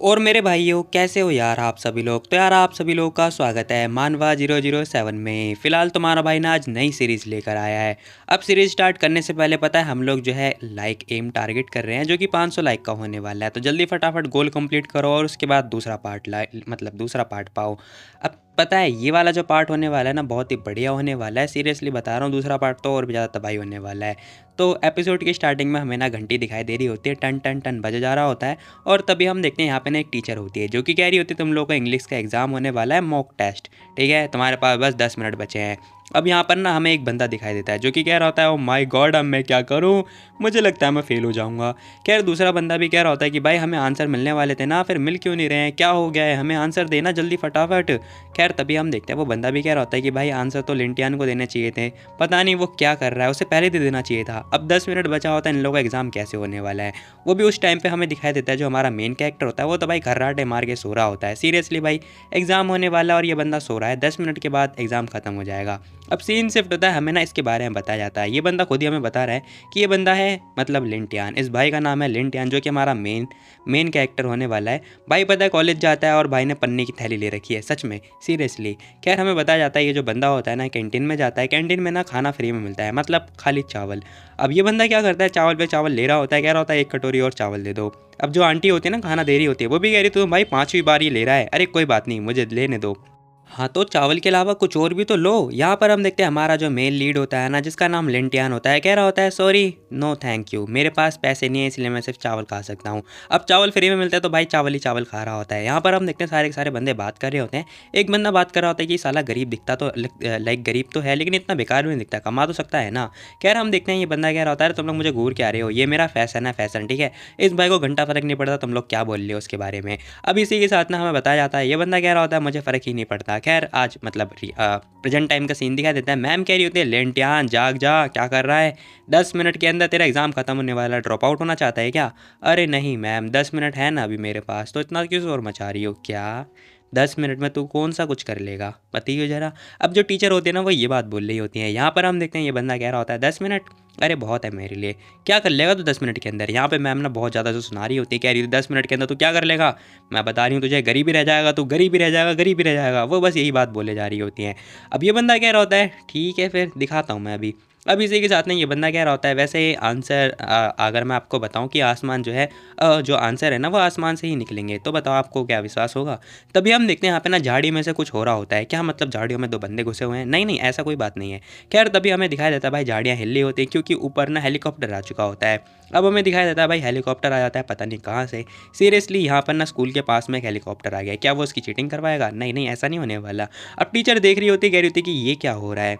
और मेरे भाइयों, कैसे हो यार आप सभी लोग। तो यार आप सभी लोगों का स्वागत है मानवा 007 में। फ़िलहाल तुम्हारा भाई ना आज नई सीरीज़ लेकर आया है। अब सीरीज़ स्टार्ट करने से पहले पता है हम लोग जो है लाइक एम टारगेट कर रहे हैं, जो कि 500 लाइक का होने वाला है। तो जल्दी फटाफट गोल कंप्लीट करो और उसके बाद दूसरा पार्ट दूसरा पार्ट पाओ। अब पता है ये वाला जो पार्ट होने वाला है ना, बहुत ही बढ़िया होने वाला है। सीरियसली बता रहा हूँ, दूसरा पार्ट तो और भी ज़्यादा तबाही होने वाला है। तो एपिसोड की स्टार्टिंग में हमें ना घंटी दिखाई दे रही होती है, टन टन टन बजे जा रहा होता है। और तभी हम देखते हैं यहाँ पे ना एक टीचर होती है, जो कि कह रही होती है तुम लोगों का इंग्लिश का एग्ज़ाम होने वाला है, मॉक टेस्ट। ठीक है, तुम्हारे पास बस 10 मिनट बचे हैं। अब यहाँ पर ना हमें एक बंदा दिखाई देता है, जो कि कह रहा होता है ओ माय गॉड, अब मैं क्या करूँ, मुझे लगता है मैं फेल हो जाऊँगा। खैर दूसरा बंदा भी कह रहा होता है कि भाई हमें आंसर मिलने वाले थे ना, फिर मिल क्यों नहीं रहे हैं, क्या हो गया है, हमें आंसर देना जल्दी फटाफट। खैर तभी हम देखते हैं वो बंदा भी कह रहा होता है कि भाई आंसर तो लिंटियान को देने चाहिए थे, पता नहीं वो क्या कर रहा है, उसे पहले दे देना चाहिए था। अब 10 मिनट बचा होता है, इन लोगों का एग्ज़ाम कैसे होने वाला है। वो भी उस टाइम पे हमें दिखाई देता है, जो हमारा मेन कैरेक्टर होता है वो तो भाई खर्राटे मार के सो रहा होता है। सीरियसली भाई एग्ज़ाम होने वाला है और ये बंदा सो रहा है, 10 मिनट के बाद एग्ज़ाम खत्म हो जाएगा। अब सीन शिफ्ट होता है, हमें ना इसके बारे में बताया जाता है। ये बंदा खुद ही हमें बता रहा है कि ये बंदा है मतलब लिंटियान। इस भाई का नाम है लिंटियान, जो कि हमारा मेन कैरेक्टर होने वाला है। भाई पता है कॉलेज जाता है और भाई ने पन्नी की थैली ले रखी है, सच में सीरियसली। खैर हमें बताया जाता है ये जो बंदा होता है ना, कैंटीन में जाता है, कैंटीन में ना खाना फ्री में मिलता है, मतलब खाली चावल। अब ये बंदा क्या करता है, चावल पे चावल ले रहा होता है, कह रहा होता है एक कटोरी और चावल दे दो। अब जो आंटी होती है ना खाना दे रही होती है, वो भी कह रही तो भाई 5वीं बार ये ले रहा है, अरे कोई बात नहीं मुझे लेने दो। हाँ तो चावल के अलावा कुछ और भी तो लो। यहाँ पर हम देखते हैं हमारा जो मेल लीड होता है ना, जिसका नाम लिंटियान होता है, कह रहा होता है सॉरी नो थैंक यू, मेरे पास पैसे नहीं है इसलिए मैं सिर्फ चावल खा सकता हूँ। अब चावल फ्री में मिलता है तो भाई चावल ही चावल खा रहा होता है। यहाँ पर हम देखते हैं सारे के सारे बंदे बात कर रहे होते हैं। एक बंदा बात कर रहा होता है कि साला गरीब दिखता तो लाइक गरीब तो है, लेकिन इतना बेकार भी नहीं दिखता, कमा तो सकता है ना। कह रहा हम देखते हैं ये बंदा कह रहा होता है तुम लोग मुझे घूर के आ रहे हो, ये मेरा फैशन है फैशन, ठीक है। इस भाई को घंटा फर्क नहीं पड़ता तुम लोग क्या बोल रहे हो उसके बारे में। अब इसी के साथ ना हमें बताया जाता है, ये बंदा कह रहा होता है मुझे फ़र्क ही नहीं पड़ता। खैर आज मतलब प्रेजेंट टाइम का सीन दिखा देता है। मैम कह रही होती है लेंटियान जाग जा, क्या कर रहा है, 10 मिनट के अंदर तेरा एग्ज़ाम खत्म होने वाला है, ड्रॉप आउट होना चाहता है क्या। अरे नहीं मैम 10 मिनट है ना अभी मेरे पास, तो इतना क्यों शोर मचा रही हो, क्या 10 मिनट में तू कौन सा कुछ कर लेगा बताइए ज़रा। अब जो टीचर होते हैं ना वो ये बात बोल रही होती हैं। यहाँ पर हम देखते हैं ये बंदा कह रहा होता है 10 मिनट, अरे बहुत है मेरे लिए, क्या कर लेगा तू 10 मिनट के अंदर। यहाँ पे मैम ना बहुत ज़्यादा जो सुना रही होती है, कह रही है 10 मिनट के अंदर तू क्या कर लेगा, मैं बता रही हूँ तुझे गरीब ही रह जाएगा, तू गरीब ही रह जाएगा, गरीब ही रह जाएगा। वो बस यही बात बोले जा रही होती हैं। अब ये बंदा कह रहा होता है ठीक है फिर दिखाता हूँ मैं अभी। अब इसी के साथ में ये बंदा कह रहा होता है वैसे आंसर अगर मैं आपको बताऊं कि आसमान जो है जो आंसर है ना वो आसमान से ही निकलेंगे, तो बताओ आपको क्या विश्वास होगा। तभी हम देखते हैं यहाँ पे ना झाड़ी में से कुछ हो रहा होता है। क्या मतलब झाड़ियों में दो बंदे घुसे हुए हैं, नहीं नहीं ऐसा कोई बात नहीं है। खैर तभी हमें दिखाई देता है भाई झाड़ियाँ हिल रही होती है, क्योंकि ऊपर ना हेलीकॉप्टर आ चुका होता है। अब हमें दिखाई देता है भाई हेलीकॉप्टर आ जाता है पता नहीं कहाँ से। सीरियसली यहाँ पर ना स्कूल के पास में एक हेलीकॉप्टर आ गया, क्या वो उसकी चीटिंग करवाएगा, नहीं नहीं ऐसा नहीं होने वाला। अब टीचर देख रही होती, कह रही होती कि ये क्या हो रहा है।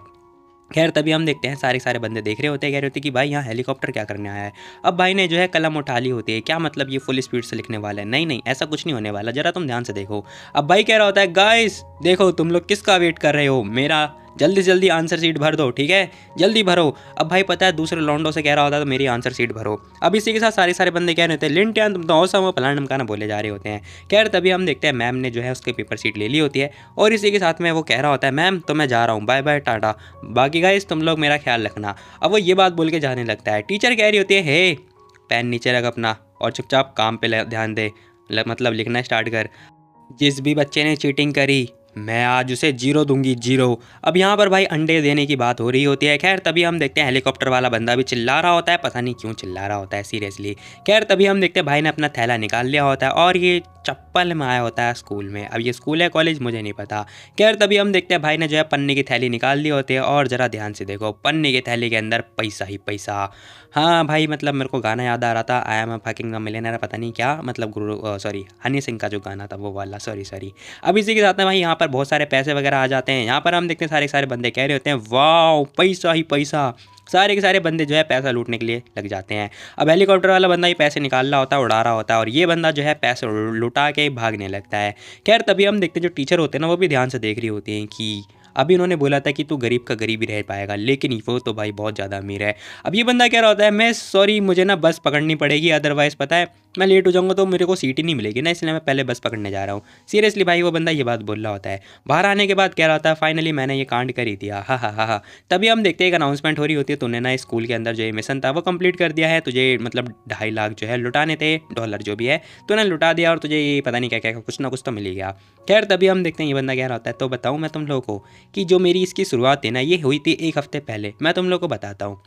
खैर तभी हम देखते हैं सारे सारे बंदे देख रहे होते हैं, कह रहे होते हैं कि भाई यहाँ हेलीकॉप्टर क्या करने आया है। अब भाई ने जो है कलम उठा ली होती है, क्या मतलब ये फुल स्पीड से लिखने वाला है, नहीं नहीं ऐसा कुछ नहीं होने वाला, जरा तुम ध्यान से देखो। अब भाई कह रहा होता है गाइस देखो तुम लोग किसका वेट कर रहे हो, मेरा जल्दी से जल्दी आंसर शीट भर दो, ठीक है जल्दी भरो। अब भाई पता है दूसरे लॉन्डो से कह रहा होता है तो मेरी आंसर शीट भरो। अब इसी के साथ सारे सारे बंदे कह रहे होते हैं लिंटियान तुम तो औसम फलाना ढमकाना बोले जा रहे होते हैं। खैर तभी हम देखते हैं मैम ने जो है उसके पेपर शीट ले ली होती है, और इसी के साथ में वो कह रहा होता है मैम तो मैं जा रहा हूँ, बाय बाय टाटा, बाकी गाइस तुम लोग मेरा ख्याल रखना। अब वो ये बात बोल के जाने लगता है। टीचर कह रही होती है हे पेन नीचे रख अपना और चुपचाप काम पे ध्यान दे, मतलब लिखना स्टार्ट कर। जिस भी बच्चे ने चीटिंग करी मैं आज उसे 0 दूंगी, 0। अब यहाँ पर भाई अंडे देने की बात हो रही होती है। खैर तभी हम देखते हैं हेलीकॉप्टर वाला बंदा भी चिल्ला रहा होता है, पता नहीं क्यों चिल्ला रहा होता है सीरियसली। खैर तभी हम देखते हैं भाई ने अपना थैला निकाल लिया होता है और ये चप्पल में आया होता है स्कूल में। अब ये स्कूल है कॉलेज मुझे नहीं पता। खैर तभी हम देखते हैं भाई ने जो है पन्नी की थैली निकाल ली होती है, और ज़रा ध्यान से देखो पन्नी की थैली के अंदर पैसा ही पैसा। हाँ भाई मतलब मेरे को गाना याद आ रहा था, I am a fucking millionaire, पता नहीं क्या मतलब गुरु सॉरी हनी सिंह का जो गाना था वो वाला, सॉरी सॉरी। अब इसी के साथ में भाई यहाँ पर बहुत सारे पैसे वगैरह आ जाते हैं। यहाँ पर हम देखते हैं सारे सारे बंदे कह रहे होते हैं वाह पैसा ही पैसा। सारे के सारे बंदे जो है पैसा लूटने के लिए लग जाते हैं। अब हेलीकॉप्टर वाला बंदा ही पैसे निकाल रहा होता है, उड़ा रहा होता है, और ये बंदा जो है पैसे लुटा के भागने लगता है। खैर तभी हम देखते हैं जो टीचर होते हैं ना वो भी ध्यान से देख रही होती हैं कि अभी इन्होंने बोला था कि तू गरीब का गरीब ही रह पाएगा, लेकिन वो तो भाई बहुत ज़्यादा अमीर है। अब ये बंदा कह रहा होता है मैं सॉरी मुझे ना बस पकड़नी पड़ेगी, अदरवाइज़ पता है मैं लेट हो जाऊंगा तो मेरे को सीट ही नहीं मिलेगी ना, इसलिए मैं पहले बस पकड़ने जा रहा हूँ। सीरियसली भाई वो बंदा ये बात बोल रहा होता है। बाहर आने के बाद कह रहा होता है फाइनली मैंने ये कांड कर ही दिया, हा हा हा हा। तभी हम देखते हैं एक अनाउंसमेंट हो रही होती है, तूने ना स्कूल के अंदर जो ये मिशन था वो कंप्लीट कर दिया है, तुझे मतलब 2.5 लाख जो है लुटाने थे, डॉलर जो भी है तूने लुटा दिया और तुझे ये पता नहीं क्या क्या कुछ ना कुछ तो मिल ही गया। खैर तभी हम देखते हैं ये बंदा कह रहा होता है तो बताऊँ मैं तुम लोगों को कि जो मेरी इसकी शुरुआत थी ना ये हुई थी 1 हफ्ते पहले, मैं तुम लोगों को बताता हूँ।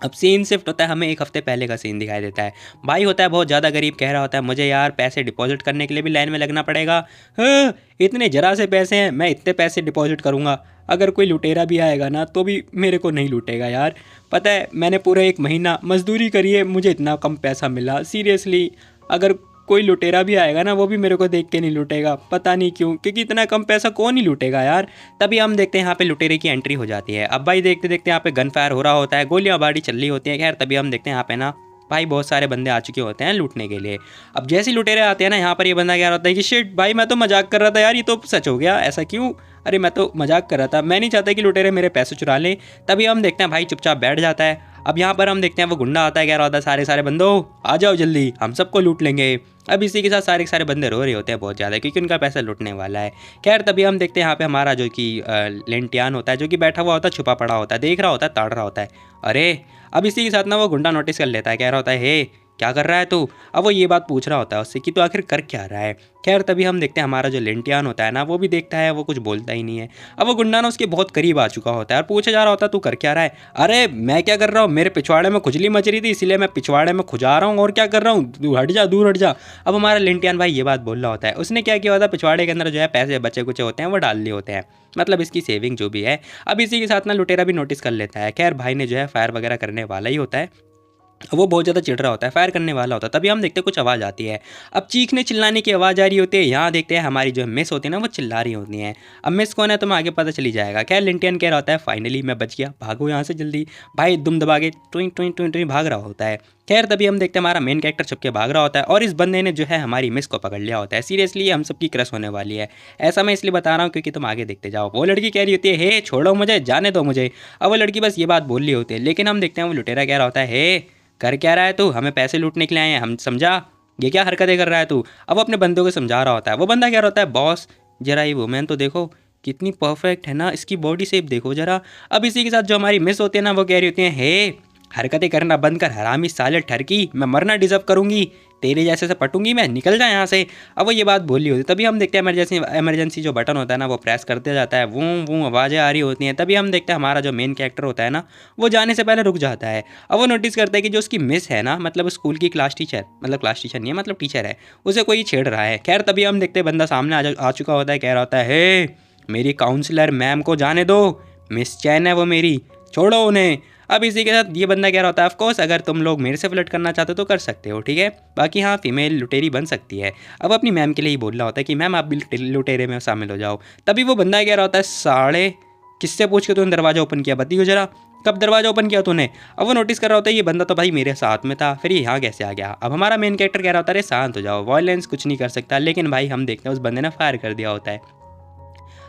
अब सीन शिफ्ट होता है, हमें 1 हफ्ते पहले का सीन दिखाई देता है। भाई होता है बहुत ज़्यादा गरीब, कह रहा होता है मुझे यार पैसे डिपॉजिट करने के लिए भी लाइन में लगना पड़ेगा। हाँ, इतने जरा से पैसे हैं, मैं इतने पैसे डिपॉजिट करूँगा, अगर कोई लुटेरा भी आएगा ना तो भी मेरे को नहीं लूटेगा यार। पता है मैंने पूरा 1 महीना मजदूरी करी है, मुझे इतना कम पैसा मिला, सीरियसली अगर कोई लुटेरा भी आएगा ना वो भी मेरे को देख के नहीं लूटेगा, पता नहीं क्यों, क्योंकि इतना कम पैसा कौन ही लूटेगा यार। तभी हम देखते हैं यहाँ पे लुटेरे की एंट्री हो जाती है। अब भाई देखते देखते यहाँ पे गन फायर हो रहा होता है, गोलियां बाड़ी चल रही होती है। खैर तभी हम देखते हैं यहाँ पे ना भाई बहुत सारे बंदे आ चुके होते हैं लूटने के लिए। अब जैसे ही लुटेरे आते हैं ना यहाँ पर ये बंदा क्या होता है कि शिट भाई मैं तो मजाक कर रहा था यार, ये तो सच हो गया, ऐसा क्यों, अरे मैं तो मजाक कर रहा था, मैं नहीं चाहता कि लुटेरे मेरे पैसे चुरा लें। तभी हम देखते हैं भाई चुपचाप बैठ जाता है। अब यहाँ पर हम देखते हैं वो गुंडा आता है, कह रहा होता है सारे सारे बंदों आ जाओ जल्दी, हम सबको लूट लेंगे। अब इसी के साथ सारे के सारे बंदे रो रहे होते हैं बहुत ज़्यादा, क्योंकि उनका पैसा लूटने वाला है। खैर तभी हम देखते हैं यहाँ पे हमारा जो कि लेंटियान होता है, जो कि बैठा हुआ होता है, छुपा पड़ा होता है, देख रहा होता है, ताड़ रहा होता है। अरे अब इसी के साथ ना वो गुंडा नोटिस कर लेता है, कह रहा होता है हे क्या कर रहा है तू। अब वो ये बात पूछ रहा होता है उससे कि तू आखिर कर क्या रहा है। खैर तभी हम देखते हैं हमारा जो लेंटियान होता है ना वो भी देखता है, वो कुछ बोलता ही नहीं है। अब वो गुंडा ना उसके बहुत करीब आ चुका होता है और पूछे जा रहा होता है तू कर क्या रहा है। अरे मैं क्या कर रहा हूँ, मेरे पिछवाड़े में खुजली मच रही थी इसीलिए मैं पिछवाड़े में खुजा रहा हूँ, और क्या कर रहा हूँ, दूर हट जा दूर हट जा। अब हमारा लेंटियान भाई ये बात बोल रहा होता है, उसने क्या किया होता है पिछवाड़े के अंदर जो है पैसे बचे कुचे होते हैं वो डाल लिए होते हैं, मतलब इसकी सेविंग जो भी है। अब इसी के साथ ना लुटेरा भी नोटिस कर लेता है। खैर भाई ने जो है फायर वगैरह करने वाला ही होता है, वो बहुत ज़्यादा चिढ़ रहा होता है, फायर करने वाला होता है। तभी हम देखते हैं कुछ आवाज़ आती है। अब चीखने चिल्लाने की आवाज़ आ रही होती है। यहाँ देखते हैं हमारी जो मिस होती है ना वो चिल्ला रही होती हैं। अब मिस कौन है तुम्हें आगे पता चली जाएगा। खैर लिंटियन कह रहा होता है फाइनली मैं बच गया, भागो यहाँ से जल्दी। भाई दुम दबा के टुई टुई टुई टुई भाग रहा होता है। खैर तभी हम देखते हैं हमारा मेन कैरेक्टर छुप के भाग रहा होता है और इस बंदे ने जो है हमारी मिस को पकड़ लिया होता है। सीरियसली हम सबकी क्रश होने वाली है, ऐसा मैं इसलिए बता रहा हूँ क्योंकि तुम आगे देखते जाओ। वो लड़की कह रही होती है हे छोड़ो मुझे, जाने दो मुझे। अब वो लड़की बस ये बात बोल रही होती है, लेकिन हम देखते हैं वो लुटेरा कह रहा होता है हे कर क्या रहा है तू, हमें पैसे लूटने के लिए आए हैं हम, समझा, ये क्या हरकतें कर रहा है तू। अब अपने बंदों को समझा रहा होता है। वो बंदा क्या होता है बॉस जरा ये वुमेन तो देखो कितनी परफेक्ट है ना, इसकी बॉडी शेप देखो जरा। अब इसी के साथ जो हमारी मिस होती है ना वो कह रही होती है हे हरकतें करना बंद कर हरामी साले ठरकी, मैं मरना डिजर्व करूंगी, तेरे जैसे से पटूंगी मैं, निकल जा यहाँ से। अब वो ये बात बोली होती है। तभी हम देखते हैं इमरजेंसी जो बटन होता है ना वो प्रेस करते जाता है, वो आवाज़ें आ रही होती हैं। तभी हम देखते हैं हमारा जो मेन कैरेक्टर होता है ना वो जाने से पहले रुक जाता है। अब वो नोटिस करता है कि जो उसकी मिस है ना, मतलब स्कूल की क्लास टीचर, मतलब क्लास टीचर नहीं है मतलब टीचर है, उसे कोई छेड़ रहा है। खैर तभी हम देखते हैं बंदा सामने आ चुका होता है, कह रहा होता है हे मेरी काउंसलर मैम को जाने दो, मिस चैन है वो मेरी, छोड़ो उन्हें। अब इसी के साथ ये बंदा कह रहा होता है ऑफकोर्स अगर तुम लोग मेरे से फ्लर्ट करना चाहते हो तो कर सकते हो, ठीक है, बाकी हाँ फीमेल लुटेरी बन सकती है। अब अपनी मैम के लिए ही बोल रहा होता है कि मैम आप भी लुटेरे में शामिल हो जाओ। तभी वो बंदा कह रहा होता है साढ़े किससे पूछ के तूने दरवाज़ा ओपन किया, बती हो जरा कब दरवाज़ा ओपन किया तूने। अब वो नोटिस कर रहा होता है ये बंदा तो भाई मेरे साथ में था, फिर ये यहाँ कैसे आ गया। अब हमारा मेन कैरेक्टर कह रहा होता है अरे शांत हो जाओ, वायलेंस कुछ नहीं कर सकता, लेकिन भाई हम देखते हैं उस बंदे ने फायर कर दिया होता है।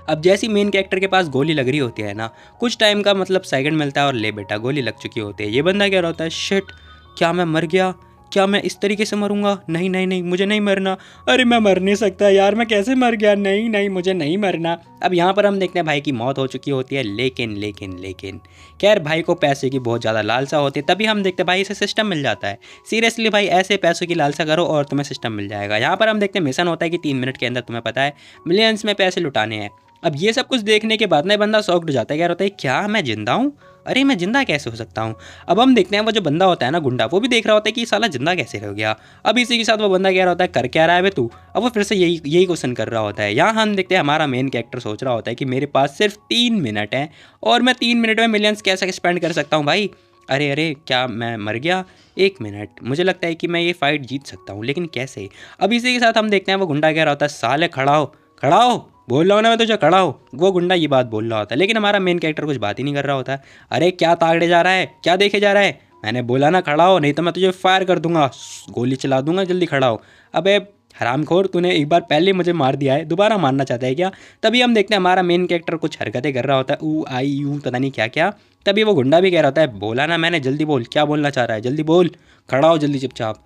अब जैसी मेन कैरेक्टर के पास गोली लग रही होती है ना, कुछ टाइम का मतलब सेकंड मिलता है और ले बेटा गोली लग चुकी होती है। ये बंदा कह रहा होता है शिट क्या मैं मर गया, क्या मैं इस तरीके से मरूंगा, नहीं नहीं नहीं मुझे नहीं मरना, अरे मैं मर नहीं सकता यार, मैं कैसे मर गया, नहीं नहीं मुझे नहीं मरना। अब यहाँ पर हम देखते हैं भाई की मौत हो चुकी होती है, लेकिन लेकिन लेकिन खैर भाई को पैसे की बहुत ज़्यादा लालसा होती है। तभी हम देखते हैं भाई इसे सिस्टम मिल जाता है। सीरियसली भाई ऐसे पैसों की लालसा करो और तुम्हें सिस्टम मिल जाएगा। यहाँ पर हम देखते हैं मिशन होता है कि 3 मिनट के अंदर तुम्हें पता है मिलियंस में पैसे लुटाने हैं। अब ये सब कुछ देखने के बाद ना बंदा शॉक्ड हो जाता है, कह रहा होता है क्या मैं जिंदा हूँ, अरे मैं जिंदा कैसे हो सकता हूँ। अब हम देखते हैं वो जो बंदा होता है ना गुंडा, वो भी देख रहा होता है कि साला जिंदा कैसे रह गया। अब इसी के साथ वो बंदा कह रहा होता है कर क्या रहा है बे तू। अब वो फिर से यही क्वेश्चन कर रहा होता है। यहाँ हम देखते हैं हमारा मेन कैरेक्टर सोच रहा होता है कि मेरे पास सिर्फ 3 मिनट है और मैं 3 मिनट में मिलियंस कैसे स्पेंड कर सकता हूँ भाई। अरे अरे क्या मैं मर गया, 1 मिनट, मुझे लगता है कि मैं ये फाइट जीत सकता हूँ, लेकिन कैसे। अब इसी के साथ हम देखते हैं वो गुंडा कह रहा होता है साले खड़ा हो, खड़ा हो, बोल रहा हूँ ना मैं तुझे खड़ा हो। वो गुंडा ये बात बोल रहा होता है, लेकिन हमारा मेन कैरेक्टर कुछ बात ही नहीं कर रहा होता है। अरे क्या तागड़े जा रहा है, क्या देखे जा रहा है, मैंने बोला ना खड़ा हो, नहीं तो मैं तुझे फायर कर दूंगा, गोली चला दूंगा, जल्दी खड़ा हो। अबे हरामखोर तूने एक बार पहले मुझे मार दिया है, दोबारा मारना चाहता है क्या। तभी हम देखते हैं हमारा मेन कैरेक्टर कुछ हरकतें कर रहा होता है, ऊ आई यू पता नहीं क्या क्या। तभी वो गुंडा भी कह रहा होता है बोला ना मैंने, जल्दी बोल क्या बोलना चाह रहा है, जल्दी बोल, खड़ा हो जल्दी चुपचाप।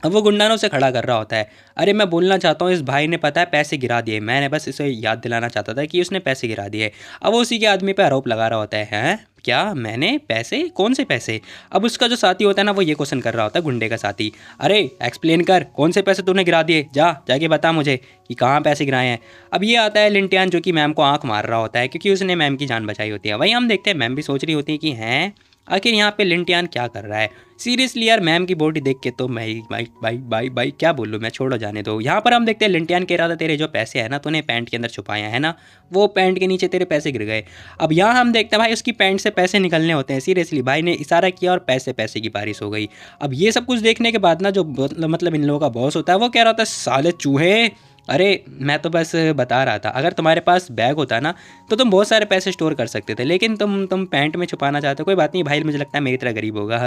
अब वो गुंडा ना उसे खड़ा कर रहा होता है। अरे मैं बोलना चाहता हूँ, इस भाई ने पता है पैसे गिरा दिए, मैंने बस इसे याद दिलाना चाहता था कि उसने पैसे गिरा दिए। अब वो उसी के आदमी पे आरोप लगा रहा होता है, हैं क्या मैंने पैसे, कौन से पैसे? अब उसका जो साथी होता है ना वो ये क्वेश्चन कर रहा होता है गुंडे का साथी, अरे एक्सप्लेन कर, कौन से पैसे तूने गिरा दिए, जाके बता मुझे कि कहाँ पैसे गिराए हैं। अब ये आता है लिंटियान जो कि मैम को आंख मार रहा होता है क्योंकि उसने मैम की जान बचाई होती है। वहीं हम देखते हैं मैम भी सोच रही होती है कि हैं आखिर यहाँ पे लिंटियान क्या कर रहा है। सीरियसली यार मैम की बॉडी देख के तो मैं भाई भाई भाई भाई क्या बोलूँ मैं, छोड़ो जाने दो। यहाँ पर हम देखते हैं लिंटियान कह रहा था तेरे जो पैसे हैं ना तूने पैंट के अंदर छुपाया है ना, वो पैंट के नीचे तेरे पैसे गिर गए। अब यहाँ हम देखते हैं भाई उसकी पैंट से पैसे निकलने होते हैं। सीरियसली भाई ने इशारा किया और पैसे पैसे की बारिश हो गई। अब ये सब कुछ देखने के बाद ना जो मतलब इन लोगों का बॉस होता है वो कह रहा होता है साले चूहे, अरे मैं तो बस बता रहा था अगर तुम्हारे पास बैग होता ना तो तुम बहुत सारे पैसे स्टोर कर सकते थे, लेकिन तुम पैंट में छुपाना चाहते हो। कोई बात नहीं भाई, मुझे लगता है मेरी तरह गरीब होगा।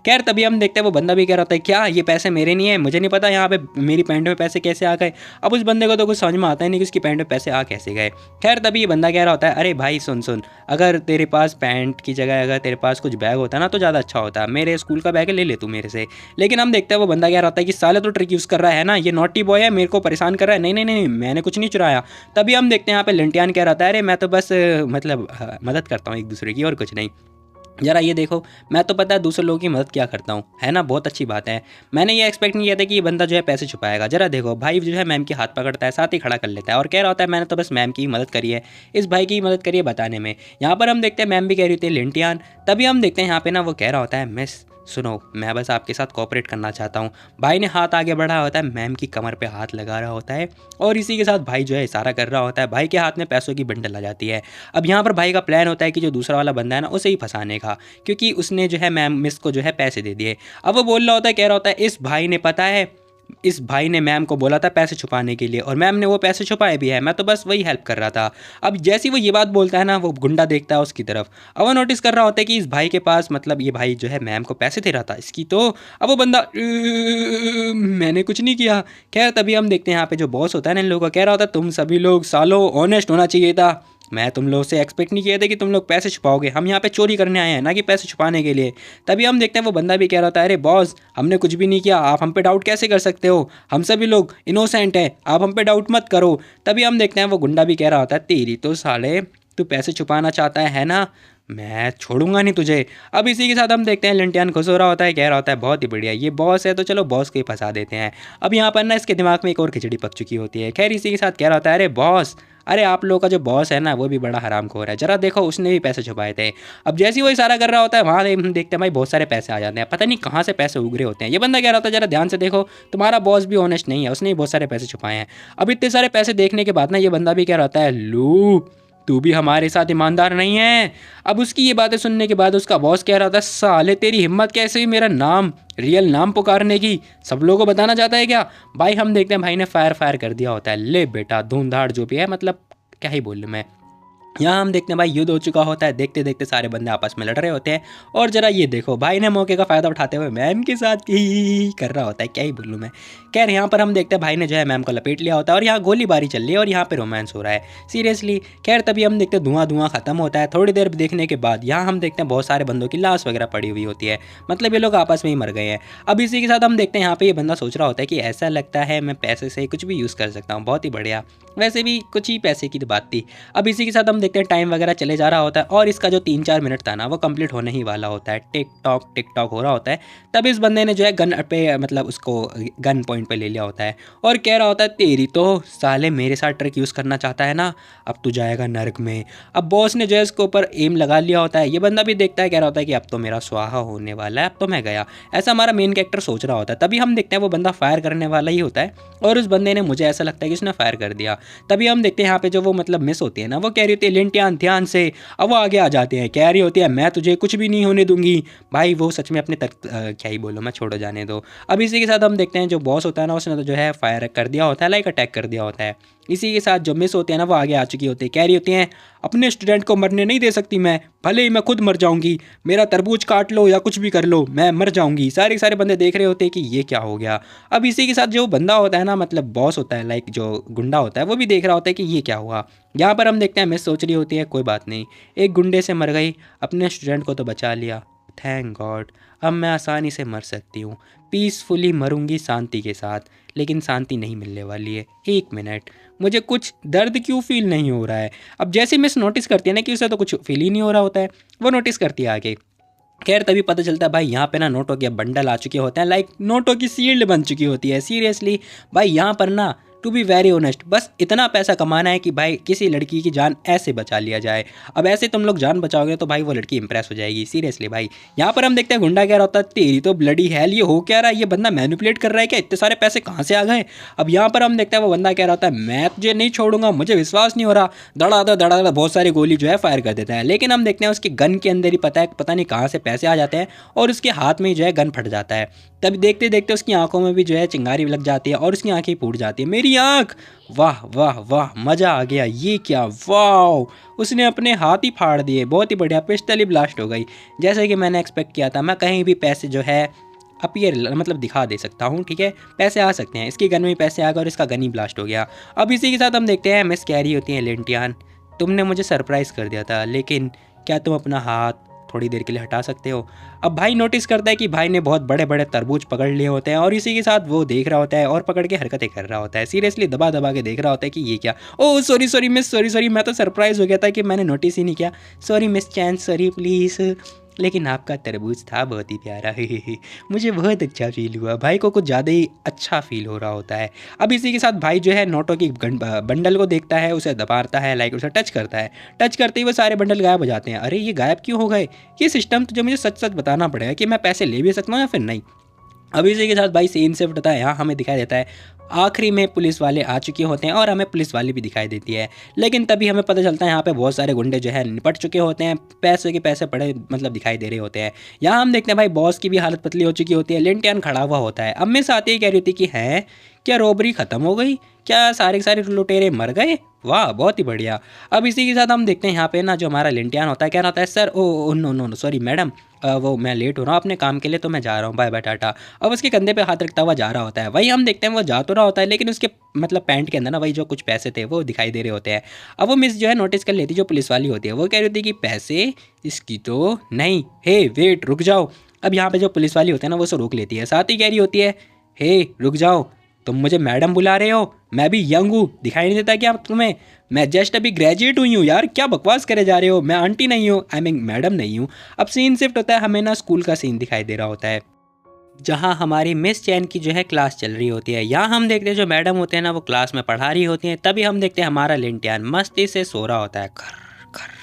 खैर तभी हम देखते हैं वो बंदा भी कह रहा होता है क्या ये पैसे मेरे नहीं है, मुझे नहीं पता यहाँ पे मेरी पैंट में पैसे कैसे आ गए। अब उस बंदे को तो कुछ समझ में आता ही नहीं कि उसकी पैंट में पैसे आ कैसे गए। खैर तभी ये बंदा कह रहा होता है अरे भाई सुन सुन, अगर तेरे पास पैंट की जगह अगर तेरे पास कुछ बैग होता ना तो ज़्यादा अच्छा होता, मेरे स्कूल का बैग ले ले तू मेरे से। लेकिन हम देखते हैं वो बंदा कह रहा होता है कि साले तो ट्रिक यूज़ कर रहा है ना, ये नॉटी बॉय है, मेरे को परेशान कर रहा है। नहीं नहीं नहीं, मैंने कुछ नहीं चुराया। तभी हम देखते हैं यहाँ पे लिंटियान कह रहा था अरे मैं तो बस मतलब मदद करता हूँ एक दूसरे की और कुछ नहीं। जरा ये देखो, मैं तो पता है दूसरे लोगों की मदद क्या करता हूँ, है ना, बहुत अच्छी बात है। मैंने ये एक्सपेक्ट नहीं किया था कि ये बंदा जो है पैसे छुपाएगा। जरा देखो भाई जो है मैम के हाथ पकड़ता है, साथ ही खड़ा कर लेता है और कह रहा होता है मैंने तो बस मैम की मदद करी है, इस भाई की मदद करी है बताने में। यहाँ पर हम देखते हैं मैम भी कह रही होती है लिंटियान। तभी हम देखते हैं यहाँ पे ना वो कह रहा होता है मिस सुनो, मैं बस आपके साथ कोऑपरेट करना चाहता हूँ। भाई ने हाथ आगे बढ़ा होता है, मैम की कमर पे हाथ लगा रहा होता है और इसी के साथ भाई जो है इशारा कर रहा होता है। भाई के हाथ में पैसों की बंडल आ जाती है। अब यहाँ पर भाई का प्लान होता है कि जो दूसरा वाला बंदा है ना उसे ही फंसाने का, क्योंकि उसने जो है मैम मिस को जो है पैसे दे दिए। अब वो बोल रहा होता है, कह रहा होता है इस भाई ने पता है, इस भाई ने मैम को बोला था पैसे छुपाने के लिए और मैम ने वो पैसे छुपाए भी है, मैं तो बस वही हेल्प कर रहा था। अब जैसी वो ये बात बोलता है ना वो गुंडा देखता है उसकी तरफ। अब वो नोटिस कर रहा होता है कि इस भाई के पास मतलब ये भाई जो है मैम को पैसे दे रहा था इसकी तो। अब वो बंदा मैंने कुछ नहीं किया। खैर तभी हम देखते हैं यहाँ पे जो बॉस होता है ना इन लोगों का, कह रहा होता है तुम सभी लोग सालो ऑनेस्ट होना चाहिए था, मैं तुम लोग से एक्सपेक्ट नहीं किया था कि तुम लोग पैसे छुपाओगे, हम यहाँ पे चोरी करने आए हैं ना कि पैसे छुपाने के लिए। तभी हम देखते हैं वो बंदा भी कह रहा था अरे बॉस हमने कुछ भी नहीं किया, आप हम पे डाउट कैसे कर सकते हो, हम सभी लोग इनोसेंट हैं, आप हम पे डाउट मत करो। तभी हम देखते हैं वो गुंडा भी कह रहा होता है तेरी तो साले, तू पैसे छुपाना चाहता है ना, मैं छोड़ूंगा नहीं तुझे। अब इसी के साथ हम देखते हैं लिंटियान खुश हो रहा होता है, कह रहा होता है बहुत ही बढ़िया, ये बॉस है तो चलो बॉस को ही फंसा देते हैं। अब यहाँ पर ना इसके दिमाग में एक और खिचड़ी पक चुकी होती है। खैर इसी के साथ कह रहा होता है अरे बॉस, अरे आप लोगों का जो बॉस है ना वो भी बड़ा हरामखोर है, जरा देखो उसने भी पैसे छुपाए थे। अब जैसे ही वो इशारा कर रहा होता है वहाँ हम देखते हैं भाई बहुत सारे पैसे आ जाते हैं, पता नहीं कहाँ से पैसे उगरे होते हैं। ये बंदा कह रहा होता है जरा ध्यान से देखो, तुम्हारा बॉस भी ऑनेस्ट नहीं है, उसने भी बहुत सारे पैसे छुपाए हैं। अब इतने सारे पैसे देखने के बाद ना ये बंदा भी कह रहा होता है लू, तू भी हमारे साथ ईमानदार नहीं है। अब उसकी ये बातें सुनने के बाद उसका बॉस कह रहा था साले तेरी हिम्मत कैसे हुई मेरा नाम, रियल नाम पुकारने की, सब लोगों को बताना चाहता है क्या? भाई हम देखते हैं भाई ने फायर कर दिया होता है, ले बेटा धूमधाड़ जो भी है, मतलब क्या ही बोल लूँ मैं। यहाँ हम देखते हैं भाई युद्ध हो चुका होता है, देखते देखते सारे बंदे आपस में लड़ रहे होते हैं। और जरा ये देखो भाई ने मौके का फ़ायदा उठाते हुए मैम के साथ ही कर रहा होता है, क्या ही बोलूँ मैं। खैर यहाँ पर हम देखते हैं भाई ने जो है मैम को लपेट लिया होता है और यहाँ गोलीबारी चल रही है और यहाँ पे रोमांस हो रहा है सीरियसली। खैर तभी हम देखते हैं धुआं खत्म होता है। थोड़ी देर देखने के बाद यहाँ हम देखते हैं बहुत सारे बंदों की लाश वगैरह पड़ी हुई होती है, मतलब ये लोग आपस में ही मर गए हैं। अब इसी के साथ हम देखते हैं यहाँ पे ये बंदा सोच रहा होता है कि ऐसा लगता है मैं पैसे से कुछ भी यूज़ कर सकता हूँ, बहुत ही बढ़िया, वैसे भी कुछ ही पैसे की तो बात थी। अब इसी के साथ हम देखते हैं टाइम वगैरह चले जा रहा होता है और इसका जो 3-4 मिनट था ना वो कंप्लीट होने ही वाला होता है, टिक टॉक हो रहा होता है। तब इस बंदे ने जो है गन पे मतलब उसको गन पॉइंट पे ले लिया होता है और कह रहा होता है तेरी तो साले मेरे साथ ट्रिक यूज़ करना चाहता है ना, अब तू जाएगा नर्क में। अब बॉस ने जो है इसके ऊपर एम लगा लिया होता है। ये बंदा भी देखता है, कह रहा होता है कि अब तो मेरा स्वाहा होने वाला है, अब तो मैं गया, ऐसा हमारा मेन कैरेक्टर सोच रहा होता है। तभी हम देखते हैं वो बंदा फायर करने वाला ही होता है और उस बंदे ने, मुझे ऐसा लगता है कि उसने फायर कर दिया। तभी हम देखते हैं यहाँ पे जो वो मतलब मिस होती है ना वो कह रही होती है लिंटियान ध्यान से। अब वो आगे आ जाते हैं, कह रही होती है मैं तुझे कुछ भी नहीं होने दूंगी। भाई वो सच में अपने क्या ही बोलो मैं, छोड़ो जाने दो। अब इसी के साथ हम देखते हैं जो बॉस होता है ना उसने तो जो है फायर कर दिया होता है, लाइक अटैक कर दिया होता है। इसी के साथ जो मिस होते हैं ना वो आगे आ चुकी होती है, कह रही होती हैं अपने स्टूडेंट को मरने नहीं दे सकती मैं, भले ही मैं खुद मर जाऊंगी, मेरा तरबूज काट लो या कुछ भी कर लो, मैं मर जाऊंगी। सारे बंदे देख रहे होते हैं कि ये क्या हो गया। अब इसी के साथ जो बंदा होता है ना मतलब बॉस होता है, लाइक जो गुंडा होता है, वो भी देख रहा होता है कि ये क्या हुआ। यहाँ पर हम देखते हैं मिस सोच रही होती है कोई बात नहीं, एक गुंडे से मर गई, अपने स्टूडेंट को तो बचा लिया, थैंक गॉड, अब मैं आसानी से मर सकती हूँ, पीसफुली मरूंगी शांति के साथ। लेकिन शांति नहीं मिलने वाली है। एक मिनट, मुझे कुछ दर्द क्यों फील नहीं हो रहा है। अब जैसे मिस नोटिस करती है ना कि उसे तो कुछ फील ही नहीं हो रहा होता है, वो नोटिस करती है आगे। खैर तभी पता चलता है भाई यहाँ पे ना नोटों के बंडल आ चुके होते हैं, लाइक नोटों की शील्ड बन चुकी होती है। सीरियसली भाई यहाँ पर ना, टू बी वेरी ऑनेस्ट, बस इतना पैसा कमाना है कि भाई किसी लड़की की जान ऐसे बचा लिया जाए। अब ऐसे तुम लोग जान बचाओगे तो भाई वो लड़की इंप्रेस हो जाएगी। सीरियसली भाई यहाँ पर हम देखते हैं गुंडा कह रहा होता है, तेरी तो ब्लडी हेल, ये हो क्या रहा है, ये बंदा मैनिपुलेट कर रहा है क्या, इतने सारे पैसे कहाँ से आ गए। अब यहाँ पर हम देखते हैं वो बंदा कह रहा होता है, मैं तुझे नहीं छोड़ूंगा, मुझे विश्वास नहीं हो रहा। धड़ा बहुत सारी गोली जो है फायर कर देता है। लेकिन हम देखते हैं उसके गन के अंदर ही पता नहीं कहाँ से पैसे आ जाते हैं और उसके हाथ में ही जो है गन फट जाता है। तभी देखते देखते उसकी आंखों में भी जो है चिंगारी लग जाती है और उसकी आंखें फूट जाती है। मेरी आंख, वाह वाह वाह, मज़ा आ गया, ये क्या, वाह, उसने अपने हाथ ही फाड़ दिए, बहुत ही बढ़िया, पिस्टल ही ब्लास्ट हो गई। जैसे कि मैंने एक्सपेक्ट किया था, मैं कहीं भी पैसे जो है अपीयर मतलब दिखा दे सकता हूँ, ठीक है, पैसे आ सकते हैं। इसकी गन में पैसे आ गए और इसका गन ही ब्लास्ट हो गया। अब इसी के साथ हम देखते हैं मिस कैरी होती है, लेंटियान, तुमने मुझे सरप्राइज़ कर दिया था, लेकिन क्या तुम अपना हाथ थोड़ी देर के लिए हटा सकते हो। अब भाई नोटिस करता है कि भाई ने बहुत बड़े बड़े तरबूज पकड़ लिए होते हैं और इसी के साथ वो देख रहा होता है और पकड़ के हरकतें कर रहा होता है। सीरियसली दबा दबा के देख रहा होता है कि ये क्या। ओह सॉरी मिस, सॉरी, मैं तो सरप्राइज हो गया था कि मैंने नोटिस ही नहीं किया। Sorry miss chain, sorry please, लेकिन आपका तरबूज था बहुत ही प्यारा। मुझे बहुत अच्छा फील हुआ। भाई को कुछ ज़्यादा ही अच्छा फील हो रहा होता है। अब इसी के साथ भाई जो है नोटों की बंडल को देखता है, उसे दबाता है, लाइक उसे टच करता है। टच करते ही वो सारे बंडल गायब हो जाते हैं। अरे ये गायब क्यों हो गए, ये सिस्टम तुझे मुझे सच सच बताना पड़ेगा कि मैं पैसे ले भी सकता हूँ या फिर नहीं। अब इसी के साथ भाई सीन शिफ्ट होता है। यहाँ हमें दिखाई देता है आखिरी में पुलिस वाले आ चुके होते हैं और हमें पुलिस वाली भी दिखाई देती है। लेकिन तभी हमें पता चलता है यहाँ पे बहुत सारे गुंडे जो है निपट चुके होते हैं, पैसे के पैसे पड़े मतलब दिखाई दे रहे होते हैं। यहाँ हम देखते हैं भाई बॉस की भी हालत पतली हो चुकी होती है, लेंटियान खड़ा हुआ होता है। अब मैं साथ ही कह रही थी कि है क्या रॉबरी खत्म हो गई, क्या सारे के सारे लुटेरे मर गए, वाह बहुत ही बढ़िया। अब इसी के साथ हम देखते हैं यहाँ पे ना जो हमारा लेंटियान होता है क्या होता है, sir oh no no no sorry madam, वो मैं लेट हो रहा हूँ अपने काम के लिए तो मैं जा रहा हूँ, बाय बाय टाटा। अब उसके कंधे पे हाथ रखता हुआ जा रहा होता है। वही हम देखते हैं वो जा तो रहा होता है लेकिन उसके मतलब पैंट के अंदर ना वही जो कुछ पैसे थे वो दिखाई दे रहे होते हैं। अब वो मिस जो है नोटिस कर लेती, जो पुलिस वाली होती है, वो कह रही होती है कि पैसे इसकी तो नहीं, हे वेट रुक जाओ। अब यहाँ पे जो पुलिस वाली होती है ना वो उसे रोक लेती है, साथ ही कह रही होती है, हे रुक जाओ, तुम मुझे मैडम बुला रहे हो, मैं भी यंग हूँ, दिखाई नहीं देता क्या तुम्हें, मैं जस्ट अभी ग्रेजुएट हुई हूँ यार, क्या बकवास करे जा रहे हो, मैं आंटी नहीं हूँ, आई मीन मैडम नहीं हूँ। अब सीन शिफ्ट होता है, हमें ना स्कूल का सीन दिखाई दे रहा होता है जहाँ हमारी मिस चैन की जो है क्लास चल रही होती है। यहाँ हम देखते हैं जो मैडम होते हैं ना वो क्लास में पढ़ा रही होती हैं। तभी हम देखते हैं हमारा लेंटियान मस्ती से सो रहा होता है, खर खर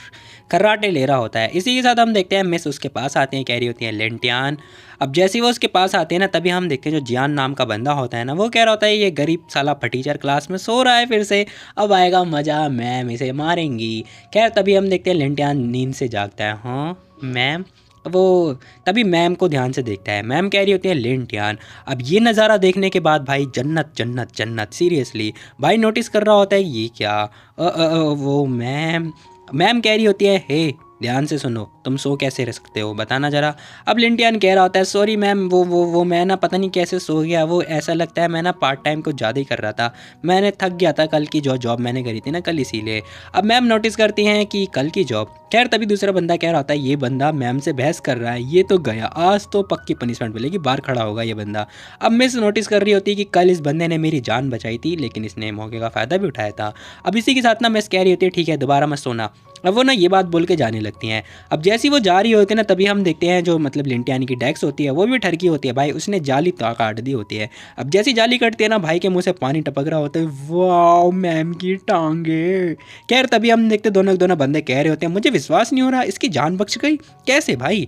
खर्राटे ले रहा होता है। इसी के साथ हम देखते हैं मिस उसके पास आती हैं, कह रही होती हैं लेंटियान। अब जैसे ही वो उसके पास आते हैं ना तभी हम देखते हैं जो जियान नाम का बंदा होता है ना वो कह रहा होता है ये गरीब साला फटीचर क्लास में सो रहा है फिर से, अब आएगा मज़ा, मैम इसे मारेंगी। खैर तभी हम देखते हैं लेंटियान नींद से जागता है। हाँ मैम, वो तभी मैम को ध्यान से देखता है। मैम कह रही होती है लेंटियान। अब ये नज़ारा देखने के बाद भाई जन्नत जन्नत जन्नत, सीरियसली भाई नोटिस कर रहा होता है ये क्या। वो मैम कह रही होती है, हे ध्यान से सुनो, तुम सो कैसे रह सकते हो बताना ज़रा। अब लिंटियन कह रहा होता है, सॉरी मैम, वो मैं ना पता नहीं कैसे सो गया, वो ऐसा लगता है मैं ना पार्ट टाइम कुछ ज़्यादा ही कर रहा था, मैंने थक गया था कल की जो जॉब मैंने करी थी ना कल, इसीलिए। अब मैम नोटिस करती हैं कि कल की जॉब। खैर तभी दूसरा बंदा कह रहा होता है ये बंदा मैम से बहस कर रहा है, ये तो गया, आज तो पक्की पनिशमेंट मिलेगी, बाहर खड़ा होगा ये बंदा। अब मिस नोटिस कर रही होती है कि कल इस बंदे ने मेरी जान बचाई थी लेकिन इसने मौके का फ़ायदा भी उठाया था। अब इसी के साथ ना मिस कह रही होती है ठीक है दोबारा मत सोना। अब वो ना ये बात बोल के जाने लगती हैं। अब जैसी वो जा रही होती है ना तभी हम देखते हैं जो मतलब लिंटियानी की डेस्क होती है वो भी ठरकी होती है भाई, उसने जाली काट दी होती है। अब जैसी जाली कटती है ना भाई के मुंह से पानी टपक रहा होता है, वाह मैम की टांगे। खैर तभी हम देखते दोनों बंदे कह रहे होते हैं मुझे विश्वास नहीं हो रहा इसकी जान बच गई, कैसे भाई।